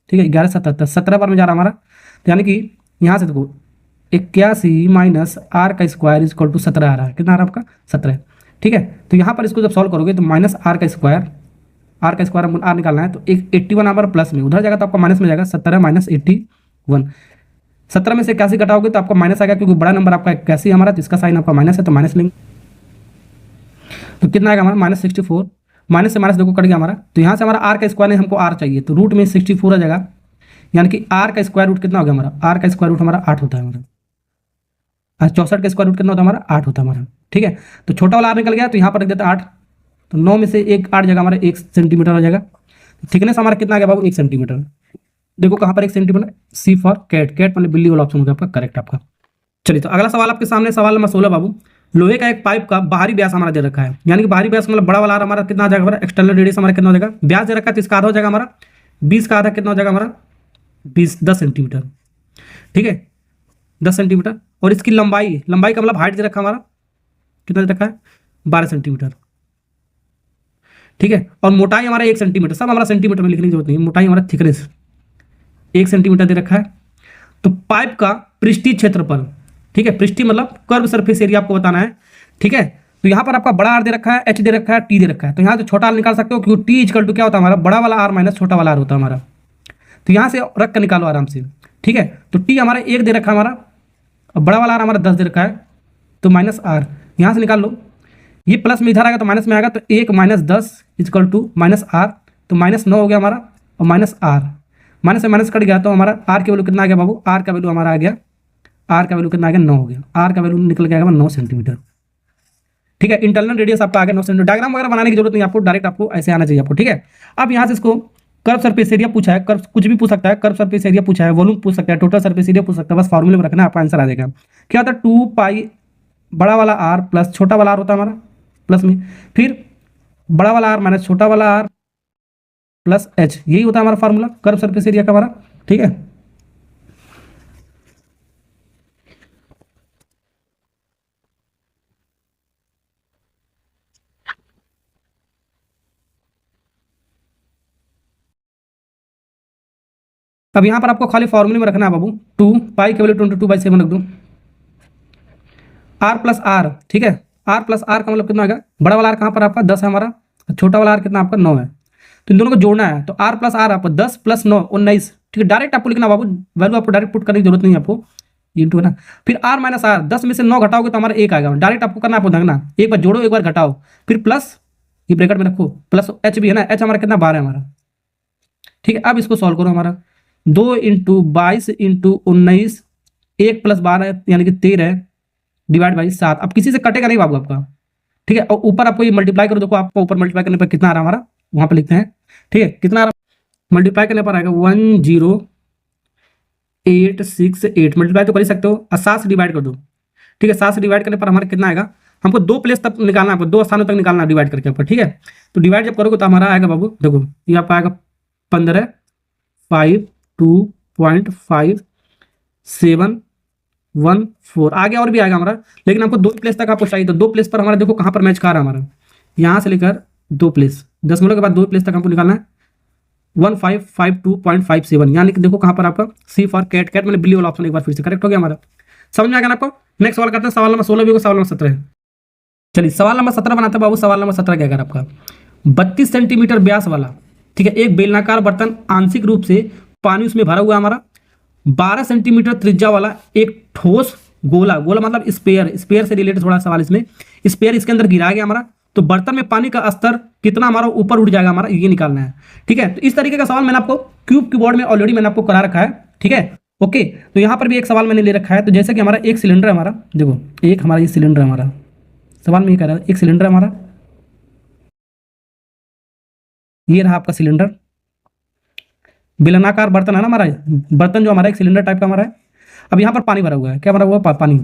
ठीक है, 11 77, 17 बार में जा रहा हमारा, तो यानी कि यहाँ से देखो 81 माइनस आर का स्क्वायर इक्वल टू 17 आ रहा है, कितना आ रहा है आपका 17, ठीक है। तो यहाँ पर इसको जब सॉल्व करोगे तो माइनस आर का स्क्वायर आर निकालना है, तो एक 81 हमारा प्लस में, उधर जाएगा तो आपका माइनस में जाएगा, 17 माइनस 81, 17 में से 81 घटाओगे तो आपका माइनस आएगा, क्योंकि बड़ा नंबर आपका 81 हमारा, तो इसका साइन आपका माइनस है, तो माइनस लेंगे, तो कितना आएगा हमारा -64, माइनस से माइनस देखो कट गया हमारा, तो यहाँ से हमारा आर का स्क्वायर नहीं, हमको आर चाहिए, तो रूट में 64 आ जाएगा, यानी कि आर का स्क्वायर रूट कितना हो गया हमारा, आर का स्क्वायर रूट हमारा 8 होता है हमारा, 64 का स्क्वायर रूट कितना होता है हमारा 8 होता है हमारा, ठीक है। तो छोटा वाला आर निकल गया, तो यहाँ पर रख देता 8, तो 9 में से 1 8 जाएगा हमारा 1 सेंटीमीटर हो जाएगा। थिकनेस हमारा कितना आ गया बाबू 1 सेंटीमीटर, देखो कहाँ पर 1 centimetre, C for cat, cat मतलब बिल्ली वाला ऑप्शन हो गया आपका करेक्ट आपका। चलिए तो अगला सवाल आपके सामने, सवाल नंबर 16 बाबू, लोहे का एक पाइप का बाहरी व्यास हमारा दे रखा है, यानी कि बाहरी व्यास मतलब बड़ा वाला आर हमारा कितना आ जाएगा हमारा, एक्सटर्नल रेडियस हमारा कितना हो जाएगा, व्यास दे रखा है तो इसका आधा हो जाएगा हमारा, 20 का आधा कितना हो जाएगा हमारा 10 सेंटीमीटर, ठीक है, 10 सेंटीमीटर। और इसकी लंबाई का मतलब हाइट दे रखा हमारा कितना दे रखा है 12 सेंटीमीटर, ठीक है। और मोटाई हमारा 1 सेंटीमीटर, सब हमारा सेंटीमीटर में लिखने की जरूरत नहीं है, मोटाई हमारा थिकनेस 1 सेंटीमीटर दे रखा है। तो पाइप का पृष्ठीय क्षेत्रफल, ठीक है, पृष्ठीय मतलब कर्व सरफेस एरिया आपको बताना है, ठीक है। तो यहाँ पर आपका बड़ा आर दे रखा है, एच दे रखा है, टी दे रखा है, तो यहाँ से छोटा आर निकाल सकते हो, क्योंकि टी इक्वल टू क्या होता है हमारा बड़ा वाला आर माइनस छोटा वाला आर होता है हमारा, तो यहाँ से रख कर निकालो आराम से, ठीक है। तो टी हमारा 1 दे रखा है हमारा, और बड़ा वाला आर हमारा 10 दे रखा है, तो माइनस आर यहाँ से निकाल लो, ये प्लस में इधर आएगा तो माइनस में आएगा, तो 1 minus 10 equal to minus R, तो -9 हो गया हमारा, और माइनस आर, माइनस से माइनस कट गया, तो हमारा आर की वैल्यू कितना आ गया बाबू, आर का वैल्यू हमारा आ गया, आर का वैल्यू कितना आ गया 9 हो गया, आर का वैल्यू निकल गया 9 सेंटीमीटर, ठीक है। इंटरनल रेडियस आपका आ गया 9 सेंटीमीटर, डायग्राम वगैरह बनाने की जरूरत नहीं आपको, डायरेक्ट आपको ऐसे आना चाहिए आपको, ठीक है। अब यहाँ से इसको कर्व सरफेस एरिया पूछा है, कर्व कुछ भी पूछ सकता है, कर्व सरफेस एरिया पूछा है, वॉल्यूम पूछ सकता है, टोटल सरफेस एरिया पूछ सकता है, बस फॉर्मूले में रखना आपका आंसर आ जाएगा। क्या होता है 2 पाई बड़ा वाला आर प्लस छोटा वाला आर होता है हमारा प्लस में, फिर बड़ा वाला आर माइनस छोटा वाला आर प्लस एच, यही होता है हमारा फार्मूला कर्व सरफेस एरिया का हमारा, ठीक है। अब यहाँ पर आपको खाली फॉर्मूले में रखना है बाबू, 2 पाई के वैल्यू 22/7 रख दो, आर प्लस आर, ठीक है। आर प्लस आर का मतलब कितना आएगा, बड़ा वाला आर कहाँ पर आपका 10 है हमारा, छोटा वाला आर कितना आपका 9 है, तो इन दोनों को जोड़ना है। तो आर प्लस आर आपको 10 + 9 19, ठीक है। डायरेक्ट आपको लिखना बाबू, वैल्यू आपको डायरेक्ट पुट करने की जरूरत नहीं है आपको, इंटू है ना। फिर आर माइनस आर, 10 में से 9 घटाओगे तो हमारा 1 आएगा, डायरेक्ट आपको करना, आपको देखना, एक बार जोड़ो एक बार घटाओ, फिर प्लस, ये ब्रैकेट में रखो, प्लस एच भी है ना, एच हमारा कितना 12 है हमारा, ठीक है। अब इसको सॉल्व करो, हमारा 2 × 22 × 19, 1 + 12 यानी कि 13 डिवाइड बाई 7। अब किसी से कटेगा नहीं बाबू आपका, ठीक है। और ऊपर आपको ये मल्टीप्लाई करो, देखो आपको ऊपर मल्टीप्लाई करने पर कितना आ रहा है हमारा, वहां पर लिखते हैं, ठीक है। कितना आ रहा, मल्टीप्लाई करने पर आएगा 10,868, मल्टीप्लाई तो कर ही सकते हो, और 7 से डिवाइड कर दो, ठीक है। 7 से डिवाइड करने पर हमारा कितना आएगा, हमको 2 प्लेस तक निकालना है, 2 स्थानों तक निकालना है डिवाइड करके ऊपर, ठीक है। तो डिवाइड जब करोगे तो हमारा आएगा बाबू, देखो ये आपका आएगा 15,52.5714, आगे और भी आएगा हमारा, लेकिन हमको 2 प्लेस तक आपको चाहिए, तो 2 प्लेस पर हमारा देखो कहाँ पर मैच खा रहा है हमारा, यहाँ से लेकर 2 प्लेस, 10 मिनट के बाद 2 प्लेस तक हमको निकालना है 1552.57, यानी कि देखो कहाँ पर आपका सी फॉर कैट, कैट मैंने बिल्ली वाला ऑप्शन एक बार फिर से करेक्ट हो गया हमारा, समझ में आ गया ना आपको। नेक्स्ट सवाल करते हैं, सवाल नंबर 16 भी होगा, सवाल नंबर 17 है। चलिए सवाल नंबर 17 बनाते हैं बाबू। सवाल नंबर 17 क्या कर आपका, 32 सेंटीमीटर व्यास वाला, ठीक है, एक बेलनाकार बर्तन आंशिक रूप से पानी उसमें भरा हुआ है हमारा, 12 सेंटीमीटर त्रिज्या वाला एक ठोस गोला, गोला मतलब स्पेयर, स्पेयर से रिलेटेड थोड़ा सवाल इसमें, स्पेयर इसके अंदर गिराया गया हमारा, तो बर्तन में पानी का स्तर कितना हमारा ऊपर उठ जाएगा हमारा, ये निकालना है, ठीक है। तो इस तरीके का सवाल मैंने आपको क्यूब की बोर्ड में ऑलरेडी मैंने आपको करा रखा है, ठीक है, ओके। तो यहाँ पर भी एक सवाल मैंने ले रखा है, तो जैसे कि हमारा एक सिलेंडर है हमारा, देखो एक हमारा ये सिलेंडर है हमारा, सवाल में ये कह रहा है एक सिलेंडर है हमारा, ये रहा आपका सिलेंडर, बेलनाकार बर्तन है ना हमारा, बर्तन जो हमारा एक सिलेंडर टाइप का हमारा है। अब यहाँ पर पानी भरा हुआ है, क्या भरा हुआ है, पानी,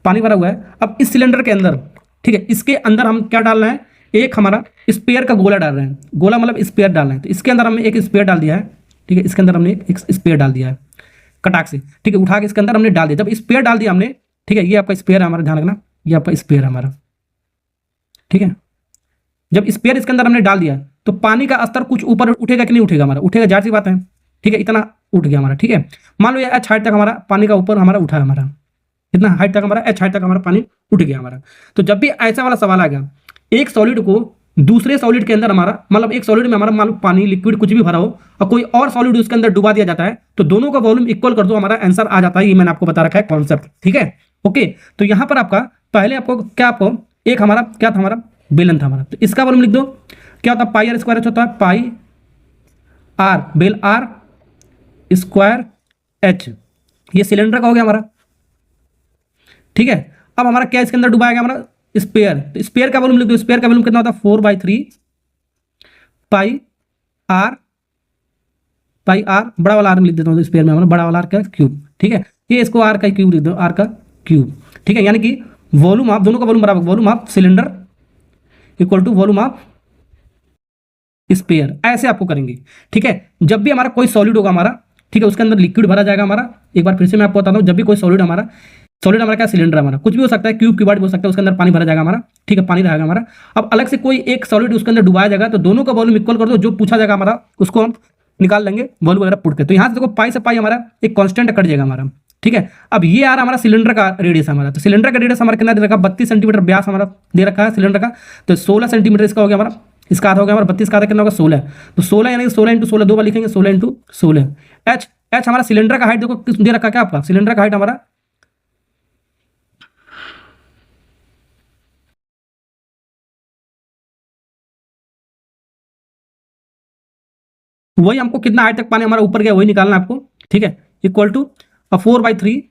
पानी भरा हुआ है। अब इस सिलेंडर के अंदर, ठीक है, इसके अंदर हम क्या डाल रहे हैं, एक हमारा स्पेयर का गोला डाल रहे हैं, गोला मतलब स्पेयर डाल रहे हैं, तो इसके अंदर हमने एक स्पेयर डाल दिया है, ठीक है, इसके अंदर हमने एक स्पेयर डाल दिया है कटाक से, ठीक है, उठा के इसके अंदर हमने डाल दिया। जब स्पेयर डाल दिया हमने, ठीक है, ये आपका स्पेयर है हमारा, ध्यान रखना, ये आपका स्पेयर है हमारा, ठीक है। जब स्पेयर इसके अंदर हमने डाल दिया तो पानी का स्तर कुछ ऊपर उठेगा कि नहीं उठेगा, हमारा उठेगा, जाहिर सी बात है, ठीक है, इतना उठ गया हमारा, ठीक है। मान लो ये एच हाइट तक हमारा पानी का ऊपर हमारा उठा है हमारा, इतना हाइट तक हमारा, एच हाइट तक हमारा पानी उठ गया हमारा। तो जब भी ऐसा वाला सवाल आएगा, एक सॉलिड को दूसरे सॉलिड के अंदर हमारा, मतलब एक सॉलिड में हमारा मान लो पानी लिक्विड कुछ भी भरा हो और कोई और सॉलिड उसके अंदर डुबा दिया जाता है, तो दोनों का वॉल्यूम इक्वल कर दो, हमारा आंसर आ जाता है। ये मैंने आपको बता रखा है कॉन्सेप्ट, ठीक है, ओके। तो यहाँ पर आपका पहले आपको क्या, आपको एक हमारा क्या था, हमारा बेलन था हमारा, तो इसका वॉल्यूम लिख दो, क्या होता है, पाई आर स्क्वायर एच होता है, पाई आर बेल आर स्क्वायर एच, ये सिलेंडर का हो गया हमारा, ठीक है। अब हमारा क्या इसके अंदर डुबाया गया हमारा स्पेयर, तो स्पेयर का वॉल्यूम लिख दो, स्पेयर का वॉल्यूम कितना होता है 4/3 पाई आर, पाई आर बड़ा वाला आर में लिख देता हूँ, स्पेयर में हमारा बड़ा वाला आर का क्यूब, ठीक है, ये इसको आर का क्यूब लिख दो, आर का क्यूब, ठीक है। यानी कि वॉल्यूम ऑफ दोनों का वॉल्यूम बराबर, volume of cylinder equal to volume of sphere, ऐसे आपको करेंगे, ठीक है। जब भी हमारा कोई सॉलिड होगा हमारा, ठीक है, उसके अंदर लिक्विड भरा जाएगा हमारा, एक बार फिर से मैं आपको बताता हूँ, जब भी कोई सॉलिड हमारा, सॉलिड हमारा क्या, सिलेंडर हमारा कुछ भी हो सकता है, क्यूब की बात हो सकता है, उसके अंदर पानी भरा जाएगा हमारा, ठीक है, पानी रहेगा हमारा। अब अलग से कोई एक सॉलिड उसके अंदर डुबाया जाएगा, तो दोनों का वॉल्यूम इक्वल कर दो, जो पूछा जाएगा हमारा उसको हम निकाल लेंगे वॉल्यूम वगैरह पुट के। तो यहाँ से देखो पाई से पाई हमारा एक कांस्टेंट कट जाएगा हमारा, ठीक है। अब ये आ रहा हमारा सिलेंडर का रेडियस हमारा, तो सिलेंडर का रेडियस हमारा कितना दे रखा है, 32 सेंटीमीटर व्यास हमारा दे रखा है सिलेंडर का, तो 16 सेंटीमीटर इसका हो गया हमारा, इसका आधा हो गया हमारा 32 का आधा कितना होगा 16, तो 16 यानी 16 × 16 दो बार लिखेंगे, 16 × 16। एच, एच हमारा सिलेंडर का हाइट देखो किस दे रखा है, क्या आपका सिलेंडर का हाइट हमारा वही, हमको कितना हाइट तक पानी हमारा ऊपर गया वही निकालना है आपको, ठीक है, इक्वल टू 4/3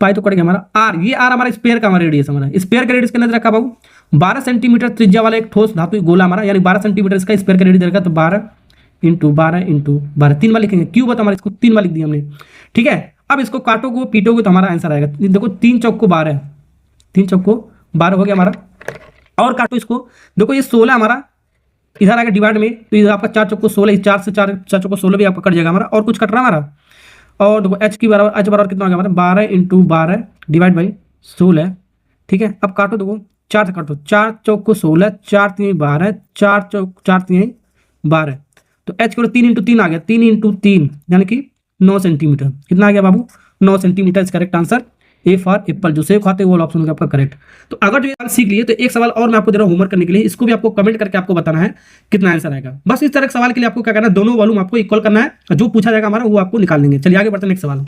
पाई तो कट गया हमारा आर, ये आर हमारा स्पेयर का हमारा रेडियस, हमारा स्पेयर का रेडियस कितना दे रखा बाबू 12 सेंटीमीटर त्रिज्या वाला एक ठोस धातु गोला हमारा, यानी 12 सेंटीमीटर इसका स्पेयर का रेडियस दे रखा, तो 12 × 12 × 12 3 बार लिखेंगे, क्यूब है तो हमारा इसको 3 बार लिख दिया हमने, ठीक है। अब इसको काटोगे पीटोगे तो हमारा आंसर आएगा, देखो 3 चौक को 12, 3 चौक को 12 हो गया हमारा, और काटो इसको, देखो ये 16 हमारा इधर आएगा डिवाइड में, तो इधर आपका 4 चौक को 16, 4 से 4 4 चौक को 16 भी आपका कट जाएगा हमारा, और कुछ कट रहा है हमारा, और देखो एच की बराबर, एच बराबर कितना हो गया हमारा 12 × 12 डिवाइड बाई 16, ठीक है। अब काटो देखो 4 से काटो, 4 चौक को 16, 4 × 3 12, 4 चौक 4 × 3 12, तो h करो 3 × 3 आ गया, 3 × 3 यानी कि 9 सेंटीमीटर। कितना आ गया बाबू? 9 centimetre is correct answer. A for Apple, जो सेब खाते हैं वो वाला ऑप्शन होगा आपका करेक्ट। तो अगर जो सीख लिए तो एक सवाल और मैं आपको दे रहा हूँ होमवर्क करने के लिए, इसको भी आपको कमेंट करके आपको बताना है कितना आंसर आएगा। बस इस तरह के सवाल के लिए आपको क्या करना है, दोनों वॉल्यूम आपको इक्वल करना है, जो पूछा जाएगा हमारा वो आपको निकाल लेंगे। चलिए आगे बढ़ते हैं नेक्स्ट सवाल।